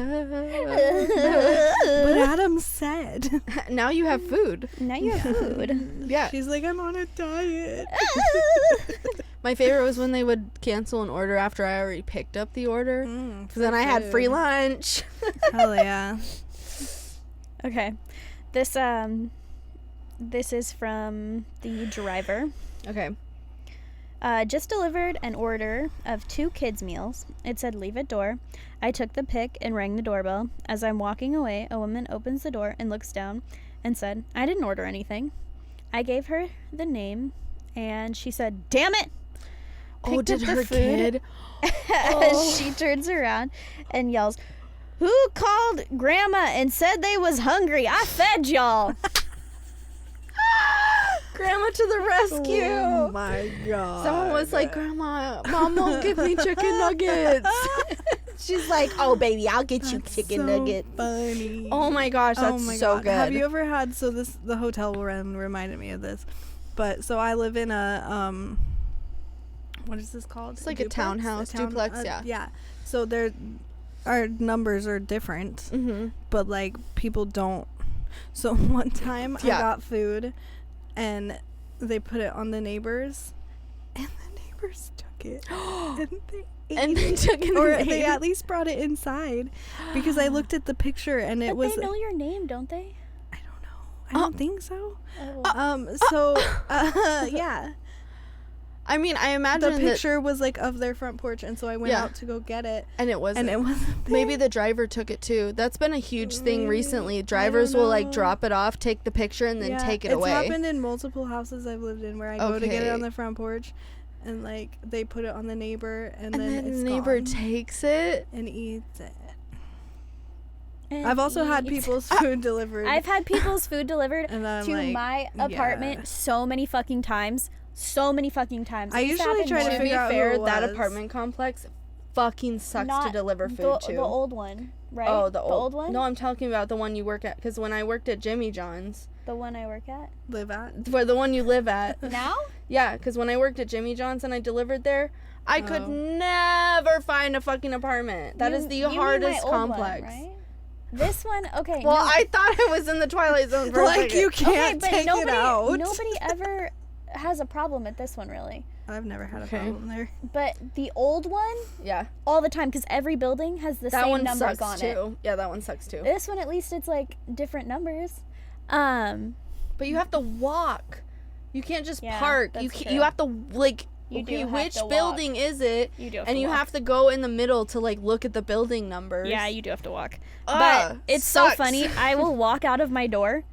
Adam said. now you have food. Now you have food. Yeah. She's like, I'm on a diet. My favorite was when they would cancel an order after I already picked up the order. Because then I had free lunch. Hell yeah. Okay. This is from the driver. Okay. Just delivered an order of 2 kids' meals. It said leave at door. I took the pick and rang the doorbell. As I'm walking away, a woman opens the door and looks down and said, I didn't order anything. I gave her the name and she said, damn it! Oh, Picked did up the her food. kid? She turns around and yells, who called grandma and said they was hungry? I fed y'all. Grandma to the rescue. Oh my god. Someone was like, Grandma, Mom won't give me chicken nuggets. She's like, oh, baby, I'll get you chicken nuggets. Funny. Oh my gosh, that's so God. good. Have you ever had, so this, the hotel we're in reminded me of this, but so I live in a, what is this called? It's like a townhouse, duplex, yeah. Yeah. So our numbers are different, Mm-hmm. but like people don't. So one time Yeah. I got food and they put it on the neighbors and the neighbors took it and they ate And they it. took it Or and they ate at it. least brought it inside because I looked at the picture and it But was, they know your name, don't they? I don't know. I don't think so. Oh. So yeah. I mean, I imagine The picture was like of their front porch and so I went Yeah. out to go get it and it wasn't. and it wasn't there. Maybe the driver took it too. That's been a huge thing Really? recently. I Drivers don't will like know. drop it off, take the picture, and then Yeah, take it it's away. happened in multiple houses I've lived in where I go to get it Okay. on the front porch and like they put it on the neighbor and And then then it's the neighbor gone takes it. and eats it. And I've also had eats. people's food delivered. I've had people's food delivered And I'm to like, my apartment yeah. so many fucking times. So many fucking times. I It used usually happen try to more. To be figure out who fair, it that was. apartment complex fucking sucks to Not deliver food the, to. The old one, right? Oh, the old one? No, I'm talking about the one you work at. Because when I worked at Jimmy John's, The one I work at. live at. for the one you live at, Now? yeah, because when I worked at Jimmy John's and I delivered there, I could Oh. never find a fucking apartment. That is the You mean hardest my old complex. One, right? This one, okay. Well, no. I thought I was in the Twilight Zone for a Like second. you Okay, can't but take nobody, it out. nobody ever has a problem at this one, really. I've never had a Okay. problem there. But the old one, Yeah, all the time, because every building has the that same one numbers sucks on too. Yeah, that one sucks too. it. This one, at least, it's like different numbers. But you have to walk. You can't just Yeah, park. that's You true. you have to like You do okay, have which to walk. building is it? You do have And to you walk. have to go in the middle to like look at the building numbers. Yeah, you do have to walk. Ah, But it's sucks. so funny. I will walk out of my door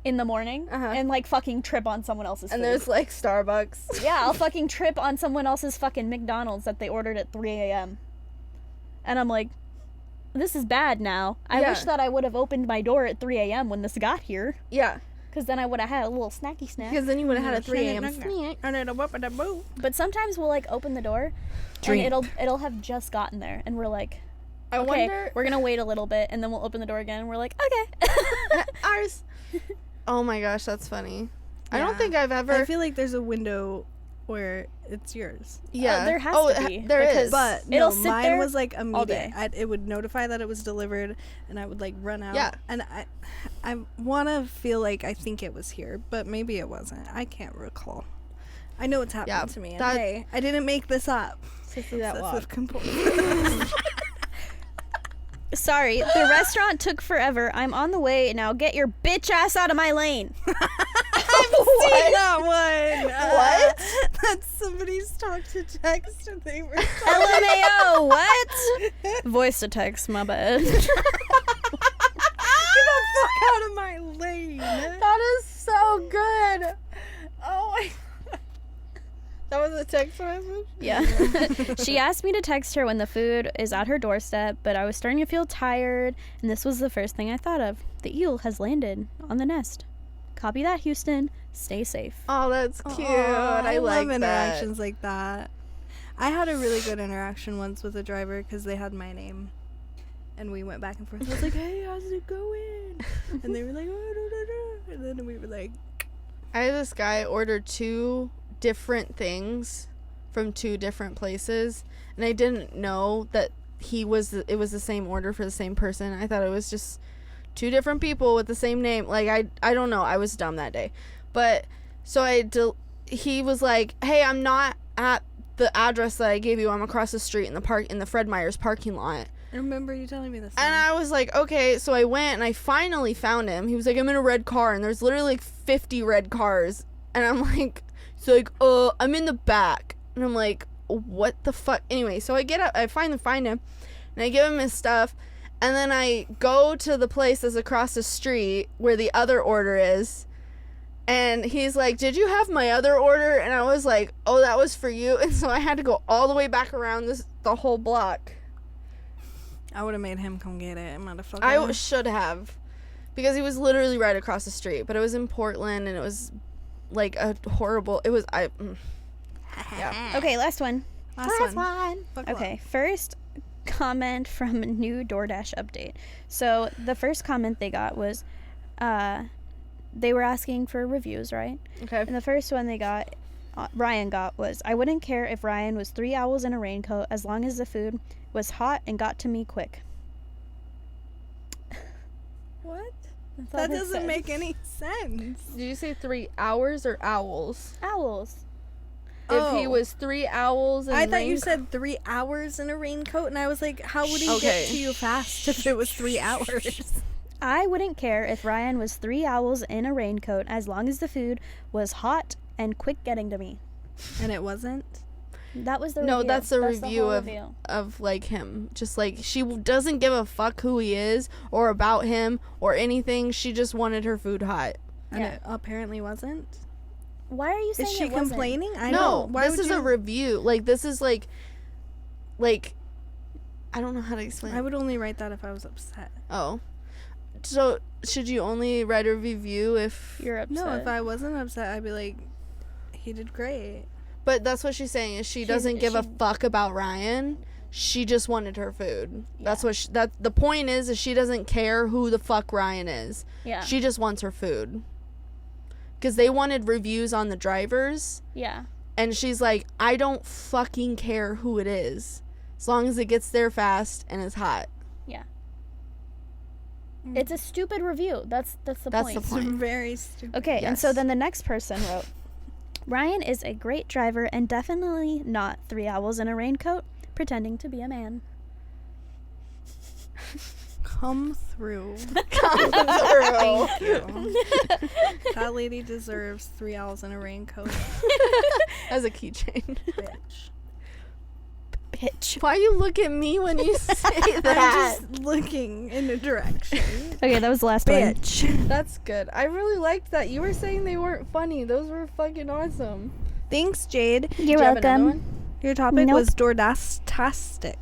in the morning Uh-huh. and like fucking trip on someone else's And food. there's like Starbucks. Yeah, I'll fucking trip on someone else's fucking McDonald's that they ordered at 3 a.m. And I'm like, this is bad now. I Yeah. wish that I would have opened my door at 3 a.m. when this got here. Yeah, Because then I would have had a little snacky snack. because then you would have had a 3 a.m. snack. But sometimes we'll like open the door Drink. and it'll have just gotten there. And we're like, I okay, wonder. we're going to wait a little bit. And then we'll open the door again. And we're like, okay. Ours. Oh my gosh, that's funny. I don't Yeah. think I've ever. I feel like there's a window where it's yours. yeah, there has to be, There because- is. But It'll no, sit mine there was like all immediate. day. It would notify that it was delivered, and I would like run out. Yeah. And I want to feel like I think it was here, but maybe it wasn't. I can't recall. I know it's happened Yeah, to me. And that- hey, I didn't make this up. Sissy that Obsessive walk. compulsive. Sorry, the restaurant took forever. I'm on the way. Now get your bitch ass out of my lane. Seen that one. What? That's somebody's talk to text and they were LMAO, what? Voice to text, my bad. Get the fuck out of my lane. That is so good. Oh my. That was a text message? Yeah. She asked me to text her when the food is at her doorstep, but I was starting to feel tired, and this was the first thing I thought of. The eel has landed on the nest. Copy that, Houston. Stay safe. Oh, that's cute. Aw, I like love that. interactions like that. I had a really good interaction once with a driver because they had my name. And we went back and forth. I was like, hey, how's it going? And they were like, oh, da, da, da. And then we were like, I had this guy order 2 different things from 2 different places, and I didn't know that it was the same order for the same person. I thought it was just 2 different people with the same name. Like I don't know. I was dumb that day. But so he was like, "Hey, I'm not at the address that I gave you. I'm across the street in the Fred Meyer's parking lot." I remember you telling me this. And I was like, okay. So I went and I finally found him. He was like, I'm in a red car, and there's literally like 50 red cars. And I'm like, so like, I'm in the back. And I'm like, what the fuck? Anyway, so I get up, I finally find him, and I give him his stuff. And then I go to the place that's across the street where the other order is. And he's like, did you have my other order? And I was like, oh, that was for you. And so I had to go all the way back around the whole block. I would have made him come get it, motherfucker. I should have, because he was literally right across the street. But it was in Portland, and it was like a horrible. It was yeah. Okay, last one. Last one. Fuck Okay, first comment from new DoorDash update. So the first comment they got was, they were asking for reviews, right? Okay. And the first one they got, Ryan got, was, I wouldn't care if Ryan was 3 owls in a raincoat as long as the food was hot and got to me quick. What? That's all That it doesn't says. make any sense. Did you say 3 hours or owls? Owls. If he Oh. was 3 owls, and I thought you said 3 hours in a raincoat, and I was like, how would he Okay. get to you fast if it was 3 hours? I wouldn't care if Ryan was 3 owls in a raincoat as long as the food was hot and quick getting to me. And it wasn't? That was the No, review. that's the the review whole of review. like him. Just like she doesn't give a fuck who he is or about him or anything. She just wanted her food hot. And Yeah. it apparently wasn't? Why are you saying Is she it wasn't? complaining? I No, know. Why this would is you? a review. Like this is like I don't know how to explain. I would only write that if I was upset. Oh, so should you only write a review if? You're upset. No, if I wasn't upset, I'd be like, he did great. But that's what she's saying is she doesn't give a fuck about Ryan. She just wanted her food. That's what the point is she doesn't care who the fuck Ryan is. Yeah. She just wants her food. Because they wanted reviews on the drivers. Yeah. And she's like, I don't fucking care who it is. As long as it gets there fast and is hot. Yeah. It's a stupid review. That's the That's point. the point. It's very stupid. Okay, and so Yes. then the next person wrote, Ryan is a great driver and definitely not 3 owls in a raincoat pretending to be a man. Come through. Come through. Thank you. That lady deserves 3 owls in a raincoat. As a keychain. Bitch. Bitch. Why you look at me when you say that? I'm just looking in a direction. Okay, that was the last one. Bitch. That's good. I really liked that. You were saying they weren't funny. Those were fucking awesome. Thanks, Jade. You're Do you have another welcome. one? Your topic Nope. was DoorDash-tastic.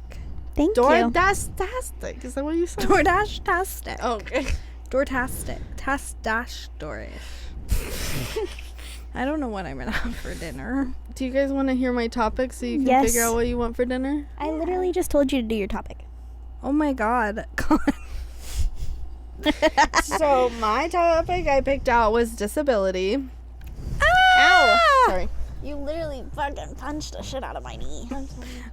Thank you. DoorDash-tastic. Is that what you said? DoorDash-tastic. Oh, okay. DoorTastic. Dash Doorish. I don't know what I'm gonna have for dinner. Do you guys want to hear my topic so you can Yes. figure out what you want for dinner? I literally just told you to do your topic. Oh my god. God. So my topic I picked out was disability. Ow! Sorry. You literally fucking punched the shit out of my knee.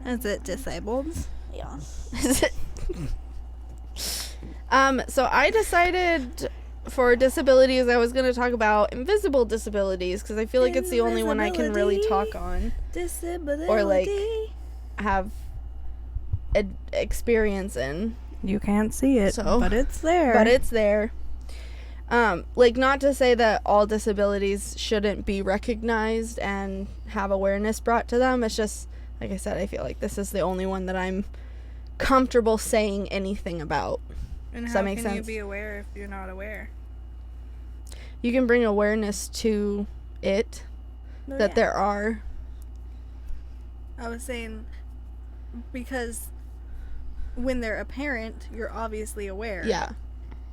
Is it disabled? Yeah. So I decided for disabilities I was going to talk about invisible disabilities because I feel like it's the only one I can really talk on, Disability. Or, like, have experience in. You can't see it, So- but it's there. But it's there. Like, not to say that all disabilities shouldn't be recognized and have awareness brought to them. It's just, like I said, I feel like this is the only one that I'm comfortable saying anything about. And Does how that make can you sense? be aware if you're not aware? You can bring awareness to it, Oh, that yeah. there are. I was saying because when they're apparent, you're obviously aware. Yeah.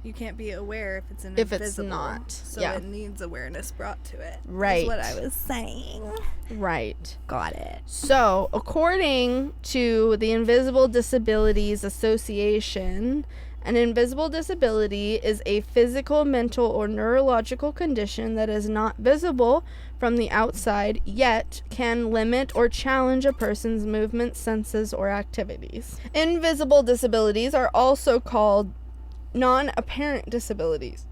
You can't be aware if it's If it's invisible. not, So yeah. it needs awareness brought to it. Right. Is what I was saying. Right. Got it. So, according to the Invisible Disabilities Association, an invisible disability is a physical, mental, or neurological condition that is not visible from the outside, yet can limit or challenge a person's movements, senses, or activities. Invisible disabilities are also called non-apparent disabilities,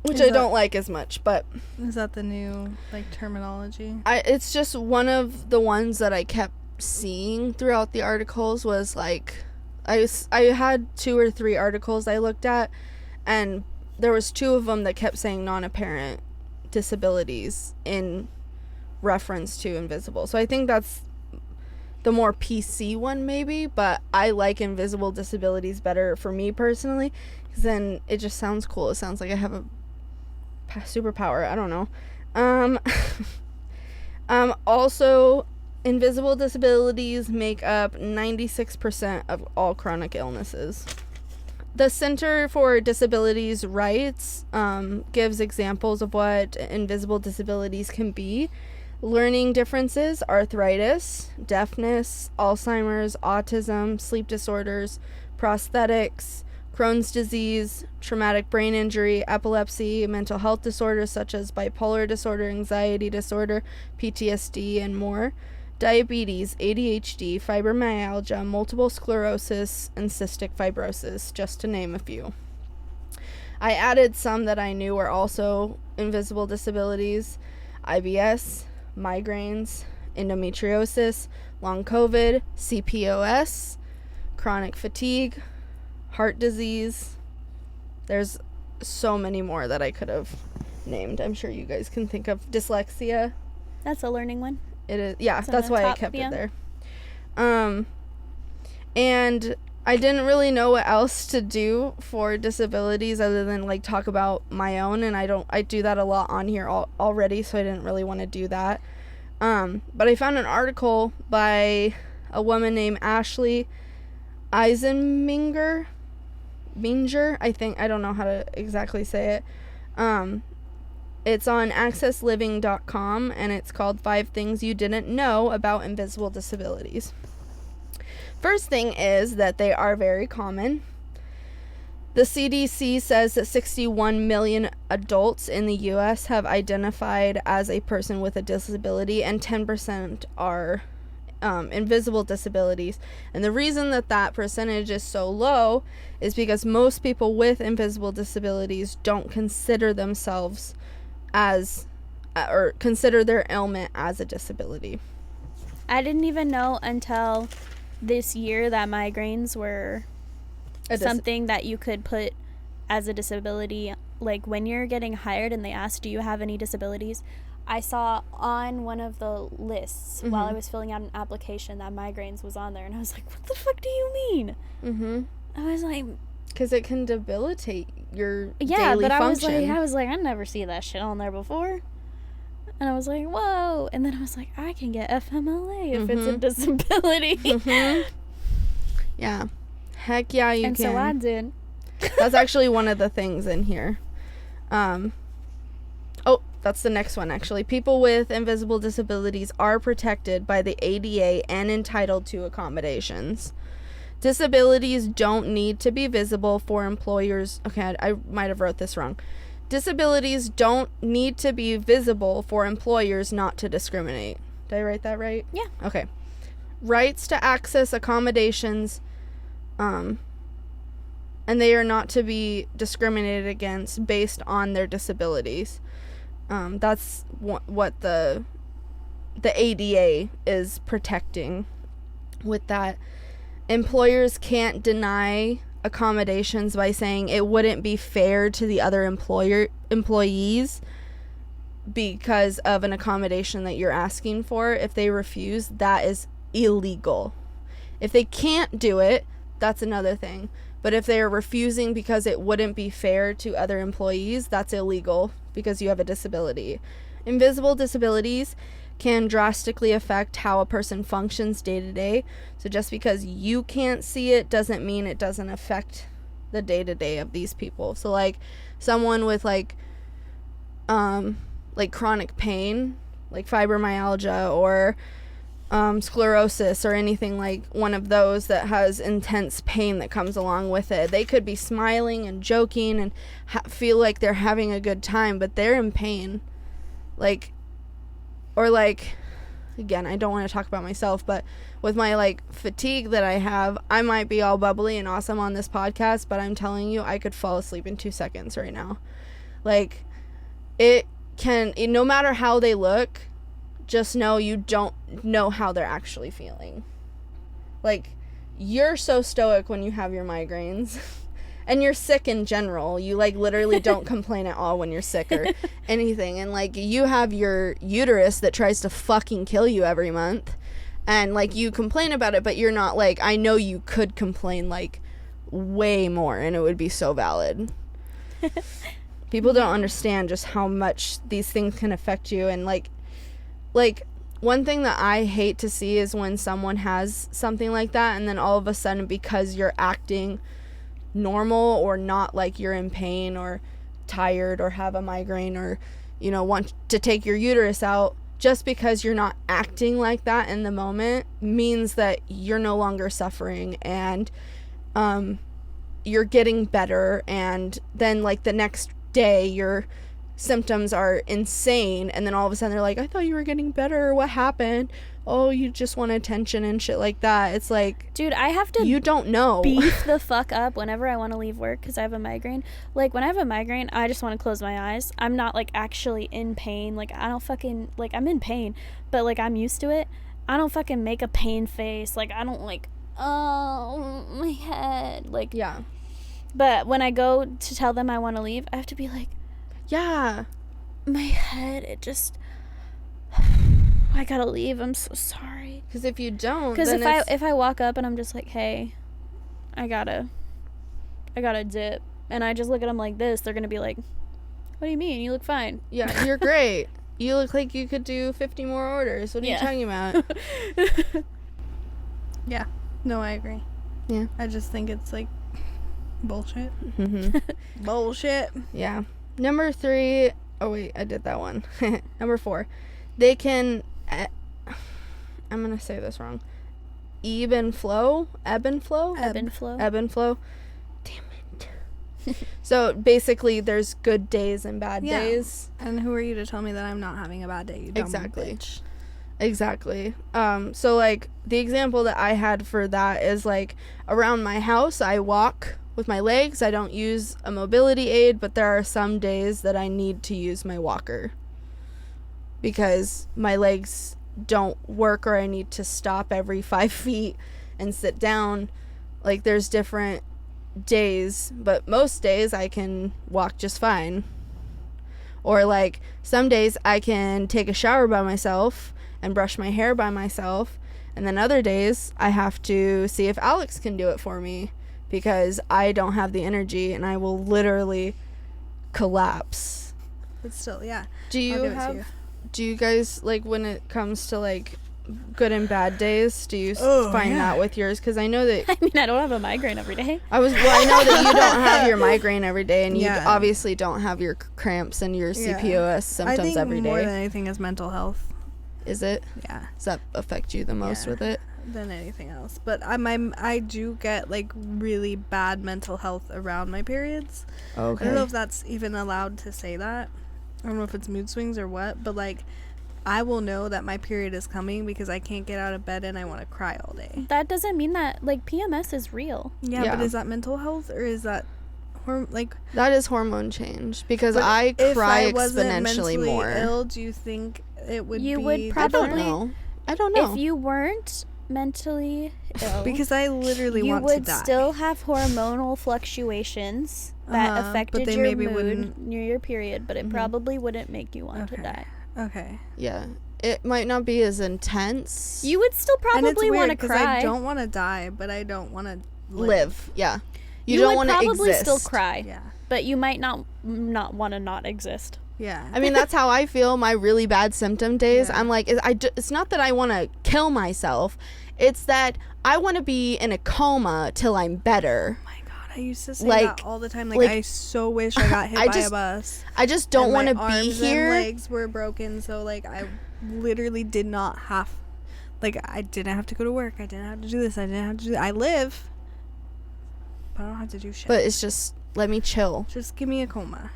which Is I that- don't like as much, but Is that the new terminology? it's just one of the ones that I kept seeing throughout the articles was like I had 2 or 3 articles I looked at, and there was 2 of them that kept saying non-apparent disabilities in reference to invisible. So I think that's the more PC one maybe, but I like invisible disabilities better for me personally, because then it just sounds cool. It sounds like I have a superpower. I don't know. Also, invisible disabilities make up 96% of all chronic illnesses. The Center for Disabilities Rights gives examples of what invisible disabilities can be: learning differences, arthritis, deafness, Alzheimer's, autism, sleep disorders, prosthetics, Crohn's disease, traumatic brain injury, epilepsy, mental health disorders such as bipolar disorder, anxiety disorder, PTSD, and more, diabetes, ADHD, fibromyalgia, multiple sclerosis, and cystic fibrosis, just to name a few. I added some that I knew were also invisible disabilities: IBS, migraines, endometriosis, long COVID, CPOS, chronic fatigue, heart disease. There's so many more that I could have named. I'm sure you guys can think of. Dyslexia. That's a learning one. It is, yeah, It's on that's the why I top, kept yeah. it there. And I didn't really know what else to do for disabilities other than like talk about my own, and I do that a lot on here already, so I didn't really want to do that. But I found an article by a woman named Ashley Eisenminger, I think. I don't know how to exactly say it. It's on accessliving.com, and it's called 5 Things You Didn't Know About Invisible Disabilities. First thing is that they are very common. The CDC says that 61 million adults in the U.S. have identified as a person with a disability, and 10% are invisible disabilities. And the reason that that percentage is so low is because most people with invisible disabilities don't consider themselves as or consider their ailment as a disability. I didn't even know until this year that migraines were something that you could put as a disability, like when you're getting hired and they ask, do you have any disabilities? I saw on one of the lists while I was filling out an application that migraines was on there, and I was like, what the fuck do you mean? I was like, because it can debilitate your yeah, daily but function. I was like, I never see that shit on there before. And I was like, whoa. And then I was like, I can get FMLA if it's a disability. Yeah. Heck yeah, you and can. so I did. That's actually one of the things in here. Oh, that's the next one, actually. People with invisible disabilities are protected by the ADA and entitled to accommodations. Disabilities don't need to be visible for employers. Okay, I might have wrote this wrong. Disabilities don't need to be visible for employers not to discriminate. Did I write that right? Yeah. Okay. Rights to access accommodations, and they are not to be discriminated against based on their disabilities. That's what the ADA is protecting with that. Employers can't deny accommodations by saying it wouldn't be fair to the other employees because of an accommodation that you're asking for. If they refuse, that is illegal. If they can't do it, that's another thing. But if they are refusing because it wouldn't be fair to other employees, that's illegal because you have a disability. Invisible disabilities can drastically affect how a person functions day to day. So just because you can't see it doesn't mean it doesn't affect the day to day of these people. So like someone with like chronic pain, like fibromyalgia or sclerosis or anything like one of those that has intense pain that comes along with it, they could be smiling and joking and feel like they're having a good time, but they're in pain. Or again, I don't want to talk about myself, but with my fatigue that I have, I might be all bubbly and awesome on this podcast, but I'm telling you, I could fall asleep in 2 seconds right now. No matter how they look, just know you don't know how they're actually feeling. You're so stoic when you have your migraines. And you're sick in general. You literally don't complain at all when you're sick or anything. And you have your uterus that tries to fucking kill you every month. And you complain about it, but you're not I know you could complain way more and it would be so valid. People don't understand just how much these things can affect you. And one thing that I hate to see is when someone has something like that and then all of a sudden, because you're acting normal or not you're in pain or tired or have a migraine or want to take your uterus out, just because you're not acting like that in the moment means that you're no longer suffering and you're getting better, and then the next day your symptoms are insane and then all of a sudden they're I thought you were getting better, what happened? Oh, you just want attention and shit like that. It's dude, I have to you don't know beef the fuck up whenever I want to leave work because I have a migraine. When I have a migraine, I just want to close my eyes. I'm not actually in pain. I don't fucking I'm in pain, but I'm used to it. I don't fucking make a pain face. I don't oh, my head. Yeah. But when I go to tell them I want to leave, I have to be yeah, my head, it just I gotta leave. I'm so sorry. Because if you don't, because if I walk up and I'm just hey, I gotta dip, and I just look at them like this, they're gonna be what do you mean? You look fine. Yeah, you're great. You look like you could do 50 more orders. What are you talking about? Yeah, no, I agree. Yeah, I just think it's bullshit. Mm-hmm. Bullshit. Yeah. Number 3. Oh wait, I did that one. Number 4. They can. I'm gonna say this wrong. Ebb and flow. Damn it. So basically, there's good days and bad days. And who are you to tell me that I'm not having a bad day? You dumb Exactly. bitch. Exactly. So the example that I had for that is around my house, I walk with my legs. I don't use a mobility aid, but there are some days that I need to use my walker because my legs don't work or I need to stop every 5 feet and sit down. There's different days, but most days I can walk just fine. Or like some days I can take a shower by myself and brush my hair by myself, and then other days I have to see if Alex can do it for me because I don't have the energy and I will literally collapse. But still, yeah. Do I'll you give it to have you. do you guys, like, when it comes to like good and bad days, do you find yeah. that with yours? Because I know that I mean, I don't have a migraine every day. I know that you don't have your migraine every day, and you Yeah. obviously don't have your cramps and your Yeah. CPOS I symptoms think every more day. than anything is mental health. Is it? Yeah. Does that affect you the most Yeah. with it? Than anything else. But I do get like really bad mental health around my periods. Okay. I don't know if that's even allowed to say that. I don't know if it's mood swings or what, but like I will know that my period is coming because I can't get out of bed and I want to cry all day. That doesn't mean that, like, PMS is real. Yeah, Yeah. but is that mental health or is that like That is hormone change because but I if cry I wasn't exponentially mentally more. ill, do you think it would You be would I probably- don't know. I don't know. If you weren't mentally ill, because I literally you want to would die. still have hormonal fluctuations that Uh-huh, but affected they your maybe mood wouldn't- near your period, but it Mhm. probably wouldn't make you want to Okay. die. Okay. Yeah. It might not be as intense. You would still And it's probably want weird to because cry. I don't want to die, but I don't want to live. Yeah. You You don't would want to probably exist. still cry, Yeah. but you might not want to not exist. Yeah. I mean, that's how I feel my really bad symptom days. Yeah. I'm like, it's not that I want to kill myself. It's that I want to be in a coma till I'm better. Oh my god, I used to say Like- that all the time. Like, like- I so wish I got hit I by just a bus. I just don't and want my to be arms here. And legs were broken, so like I literally did not have, like I didn't have to go to work. I didn't have to do this. I didn't have to do that. I live, but I don't have to do shit. But it's just, let me chill. Just give me a coma.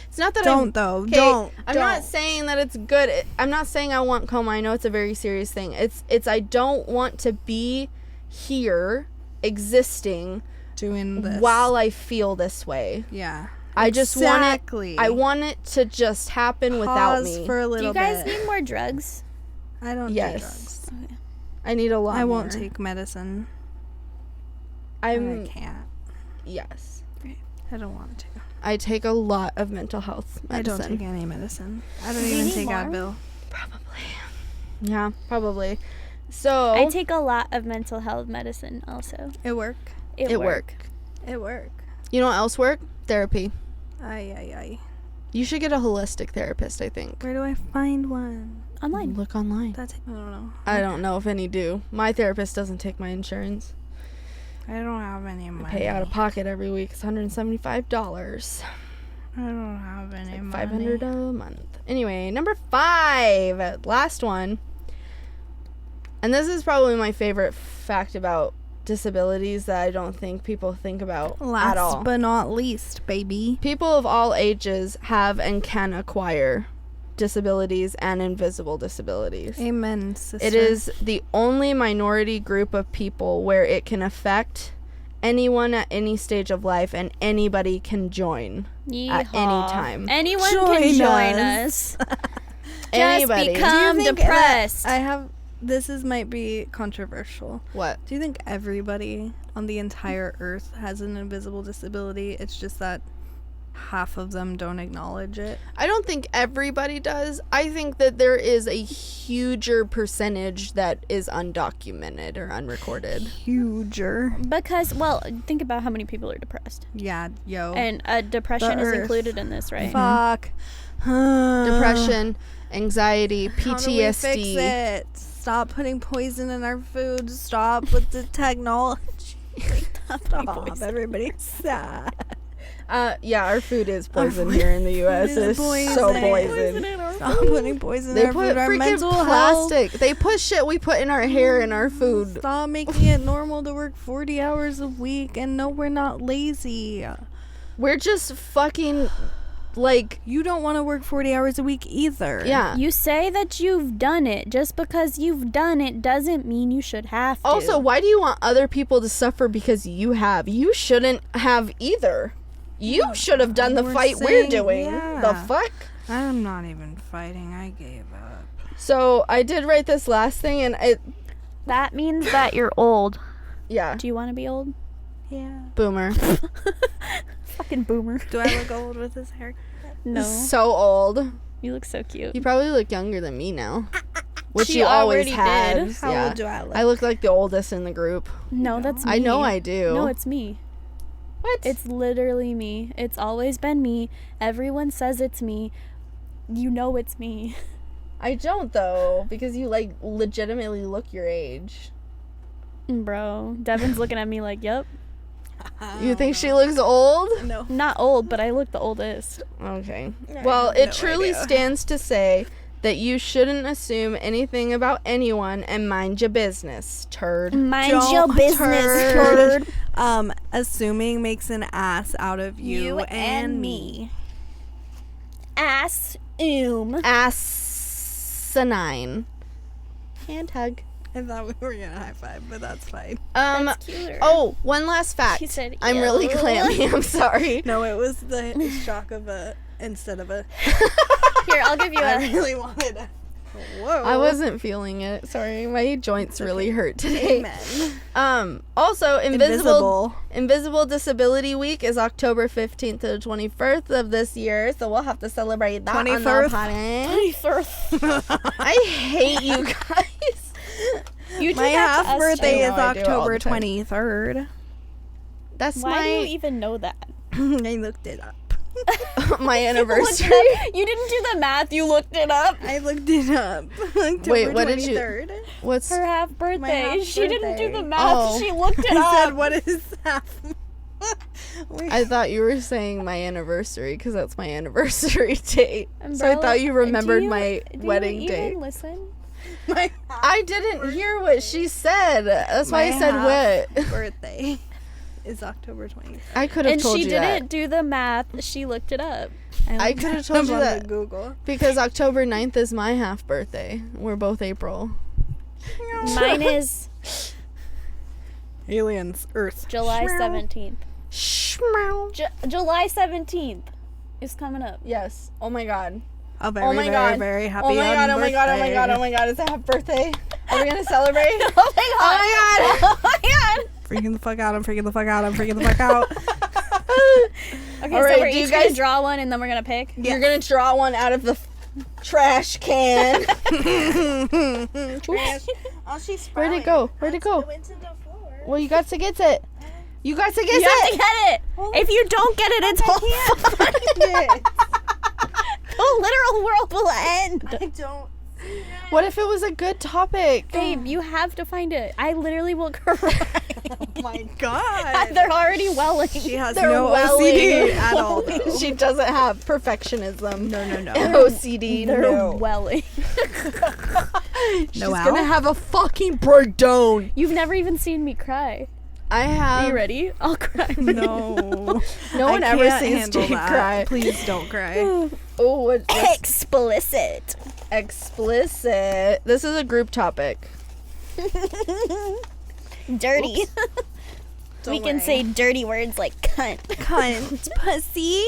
It's not that Don't though. Okay, Don't. I'm not saying that it's good. I'm not saying I want coma. I know it's a very serious thing. It's I don't want to be here existing doing this while I feel this way. Yeah. I just Exactly. want it. I want it to just happen without Pause me. for a Do little you guys bit. need more drugs? I don't Yes. do drugs. I need a lot. I won't more. take medicine. I I'm can't. yes. I don't want to. I take a lot of mental health medicine. I don't take any medicine. I don't Do you even need take more? Advil. Probably. Yeah, probably. So I take a lot of mental health medicine also. It work. it work. It work. You know what else work? Therapy. Ay. You should get a holistic therapist, I think. Where do I find one? Online. Look online. That's I don't know. I don't know if any do. My therapist doesn't take my insurance. I don't have any money. I pay out of pocket every week. It's $175. I don't have any money. $500 a month. Anyway, number 5. Last one. And this is probably my favorite fact about disabilities that I don't think people think about Last at all. but not least, baby. People of all ages have and can acquire disabilities and invisible disabilities. Amen, sister. It is the only minority group of people where it can affect anyone at any stage of life, and anybody can join at any Yeehaw. time. Anyone Join can join us. us. Anybody. Just become Do you think depressed. I have. This might be controversial. What? Do you think everybody on the entire earth has an invisible disability? It's just that half of them don't acknowledge it. I don't think everybody does. I think that there is a huger percentage that is undocumented or unrecorded. Huger. Because, well, think about how many people are depressed. Yeah, yo. And depression The is earth. included in this, right? Fuck. Depression, anxiety, How do we fix PTSD. it? Stop putting poison in our food. Stop with the technology. Stop. Everybody's sad. Yeah, our food is Our poison food here in the U.S. is It's so poison. poison. Stop putting poison They in our put food. Our freaking mental plastic. They put shit we put in our hair in our health. food. Stop making it normal to work 40 hours a week. And no, we're not lazy. We're just fucking like, You don't want to work 40 hours a week either. yeah. You say that you've done it. Just because you've done it doesn't mean you should have to. Also, why do you want other people to suffer because you have? You shouldn't have either. You should have done the We're fight we're saying- doing. yeah. The fuck? I'm not even fighting. I gave up. So I did write this last thing, and it, That means that you're old. yeah. Do you want to be old? Yeah. Boomer. Fucking boomer. Do I look old with this haircut? No. So old. You look so cute. You probably look younger than me now. Which She you always already had. did. How Yeah. old do I look? I look like the oldest in the group. No, that's me. I know I do. No, it's me. What? It's literally me. It's always been me. Everyone says it's me. You know it's me. I don't though, because you like legitimately look your age. Bro, Devin's looking at me like, yep. You think she looks old? No. Not old, but I look the oldest. Okay. I Well, have it no truly idea. stands to say that you shouldn't assume anything about anyone and mind your business, turd. Mind Don't your business, turd. turd. Assuming makes an ass out of you, and me. Ass Asinine. Hand hug. I thought we were gonna high five, but that's fine. That's cuter. Oh, one last fact. She said, I'm really "Ew." clammy. I'm sorry. No, it was the shock of a instead of a. Here, I'll give you I a. really wanted a. Whoa. I wasn't feeling it. Sorry, my joints really hurt today. Amen. Also, Invisible Disability Week is October 15th to the 21st of this year, so we'll have to celebrate that on the 21st? podcast. I hate you guys. You do My that to half us, birthday too. is I do all the October time. 23rd. That's Why do you my even know that? I looked it up. my You looked anniversary. it up. You didn't do the math. You looked it up. I looked it up. October Wait, what did you- 23rd. What's Her half birthday. half She didn't do birthday. the math. Oh. She looked it I up. said, what is half? I thought you were saying my anniversary because that's my anniversary date. So I Umbrella- thought you remembered do you- my do wedding you date. even listen? My I didn't hear what she said. That's why I My said half what. birthday is October 23rd. I could have And told she you didn't that do the math. She looked it up. I could have told you on that. the Google. because October 9th is my half birthday. We're both April. Mine is Aliens, Earth. July 17th. Shmeow. July 17th is coming up. Yes. Oh my god. A very, Oh my very, god. very happy Oh my god. Oh my god. Oh my birthday. god. Oh my god. It's a half birthday. Are we gonna celebrate? Oh my god. Oh Oh my god. Freaking the fuck out. I'm freaking the fuck out. I'm freaking the fuck out. Okay, All so right, we're do you each gonna guys- draw one and then we're gonna pick. You're gonna draw one out of the trash can. Trash. Oh, she's Where'd it go? Where'd it go? went to the floor. Well, you got to get it. You got to get You have to it. get it. If you don't get it, it's all fun. The literal world will end. I don't. What if it was a good topic? Babe, you have to find it. I literally will cry. Oh my god. They're already welling. She has They're no welling. OCD at all. Though. She doesn't have perfectionism. No. OCD. They're No. welling. She's No, Al? gonna have a fucking breakdown. You've never even seen me cry. I have. Are you ready? I'll cry. No. No one I ever can't sees handle Jade that. cry. Please don't cry. Oh, what's Explicit. explicit? This is a group topic. Dirty. Don't We can worry. say dirty words like cunt. Cunt, pussy,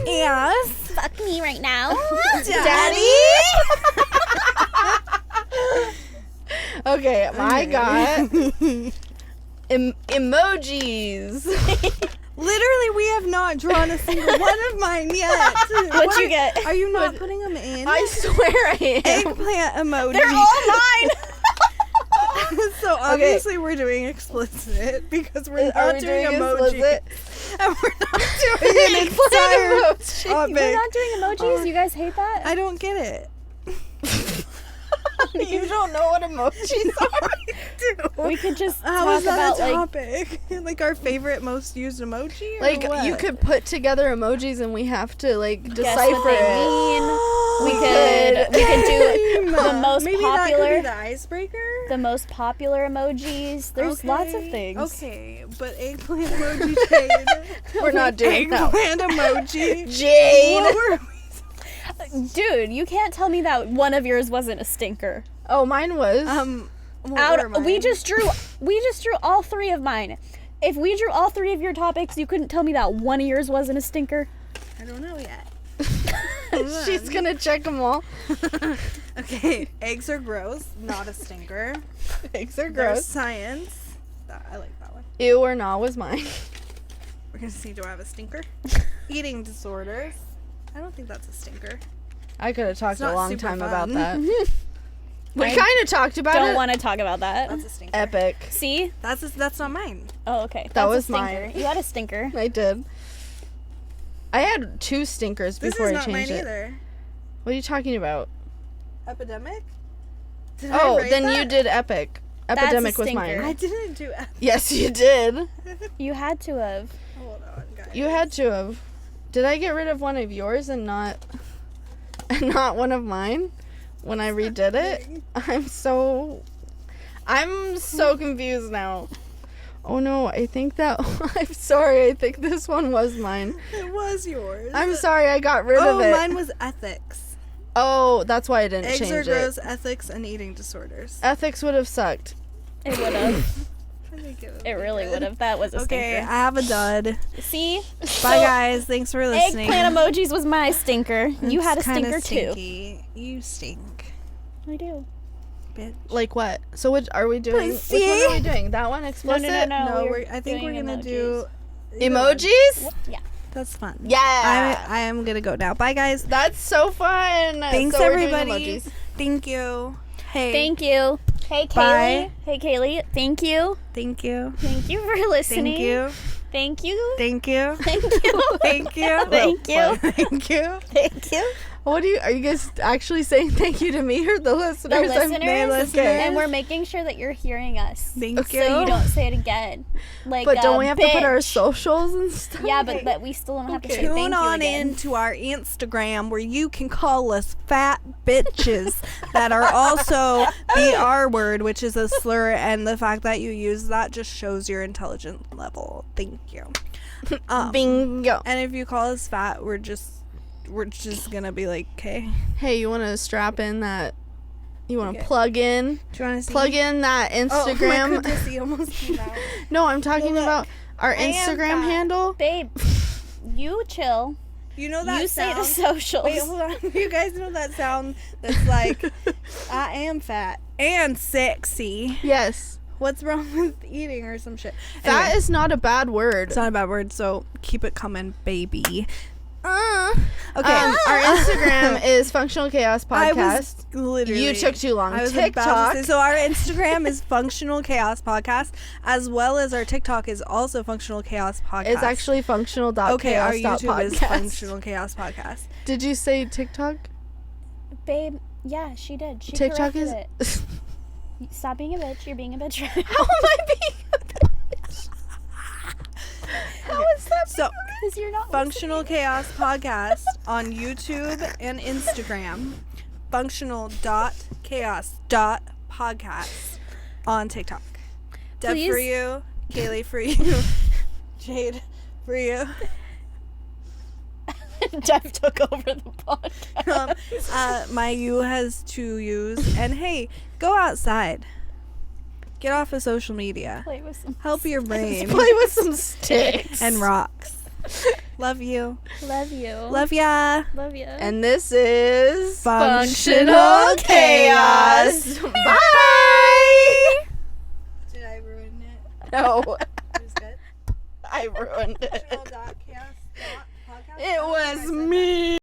ass, Fuck me right now. daddy. Okay, I got emojis. Literally, we have not drawn a single one of mine yet. What'd you get? Are you not putting them in? I swear I am. Eggplant emoji. They're all mine. So obviously we're doing explicit because we're Are not we doing doing emoji. explicit? And we're not doing an entire emoji. topic. We're not doing emojis. You guys hate that? I don't get it. You don't know what emojis are. We could just How talk is that about a like topic? Like our favorite most used emoji? Or Like what? you could put together emojis and we have to like guess decipher what they it. mean. We We could do the most Maybe that could popular be the icebreaker. the most popular emojis. There's lots of things. Okay, but eggplant emoji, Jade. We're not doing that. Eggplant emoji. Jade. What were we- Dude, you can't tell me that one of yours wasn't a stinker. Oh, mine was. what were We mine? just drew all three of mine. If we drew all three of your topics, you couldn't tell me that one of yours wasn't a stinker. I don't know yet. She's gonna check them all. Okay, eggs are gross, not a stinker. Eggs are There's gross. science. that. I like that one. Ew or nah was mine. We're gonna see. Do I have a stinker? Eating disorders. I don't think that's a stinker. I could have talked It's a not long super time fun. about that. We I kind of talked about Don't it. want to talk about that. That's a stinker. Epic. See? That's not mine. Oh, okay. That That's was a stinker. mine. You had a stinker. I did. I had 2 stinkers This before is I not mine changed it. either. What are you talking about? Epidemic? Did Oh, I write then that? you did Epic. That's a Epidemic was stinker. mine. I didn't do Yes, you did. You had to have. Hold on, guys. You had to have. Did I get rid of one of yours and not one of mine when I redid it? I'm so confused now. Oh no, I think that I'm sorry. I think this one was mine. It was yours. I'm sorry, I got rid of it. Mine was ethics. Oh, that's why I didn't Eggs are change gross, it. ethics, and eating disorders. Ethics would have sucked. It would have. I think it It really would have. That was a Okay, I stinker. have a dud. See? Bye, guys. Thanks for listening. Eggplant emojis was my stinker. You had a It's kinda stinker too. stinky. You stink, I do. bitch. Like what? So which are we doing? Which one See? are we doing? That one explicit? No, I think we're doing gonna emojis. do Emojis? Yeah. That's fun. Yeah. I am gonna go now. Bye, guys. That's so fun. Thanks, So we're doing everybody. emojis. Thank you. Hey. Thank you. Hey, Kaylee. Bye. Hey, Kaylee. Thank you. Thank you. Thank you for listening. Thank you. Thank you. Thank you. Thank you. Thank you. Thank you. Thank you. Thank you. What are you guys actually saying thank you to me or the listeners? The listeners. Okay. And we're making sure that you're hearing us. Thank So you. you don't say it again. Like, But don't we have to put our bitch. socials and stuff? Yeah, but we still don't have to say Tune thank you on again. in to our Instagram where you can call us fat bitches that are also the R word, which is a slur, and the fact that you use that just shows your intelligence level. Thank you. Bingo. And if you call us fat, we're just gonna be like, okay. Hey, you want to strap in that? You want to Okay. plug in? Do you want to see? Plug in that Oh, Instagram. my goodness, he almost came out. No, I'm talking Look, about our I am Instagram fat. handle. Babe, you chill. You know that You sound? say the socials. Wait, hold on. You guys know that sound that's like, I am fat and sexy. Yes. What's wrong with eating or some shit? Fat Anyway, is not a bad word. it's not a bad word, so keep it coming, baby. Okay. Our Instagram is Functional Chaos I Podcast. was literally. You took too long. I was TikTok. about to say, so our Instagram is Functional Chaos Podcast, as well as our TikTok is also Functional Chaos Podcast. It's actually functional.chaos. okay. Our YouTube is podcast. Functional Chaos Podcast. Did you say TikTok? Babe, yeah, she did. She TikTok corrected is. it. Stop being a bitch. You're being a bitch. Right How am I being a bitch? How is that? So Because you're not Functional Chaos Podcast on YouTube and Instagram. Functional.chaos.podcast on TikTok. Deb Please. for you, Kaylee for you, Jade for you. listening. Jeff took over the podcast. My U has 2 U's. And hey, go outside. Get off of social media. Play with some. Help your brain. Play with some sticks. And rocks. Love you. Love you. Love ya. Love you. And this is Functional Chaos. Bye. Did I ruin it? No, It was good. I ruined it. Functional.chaos.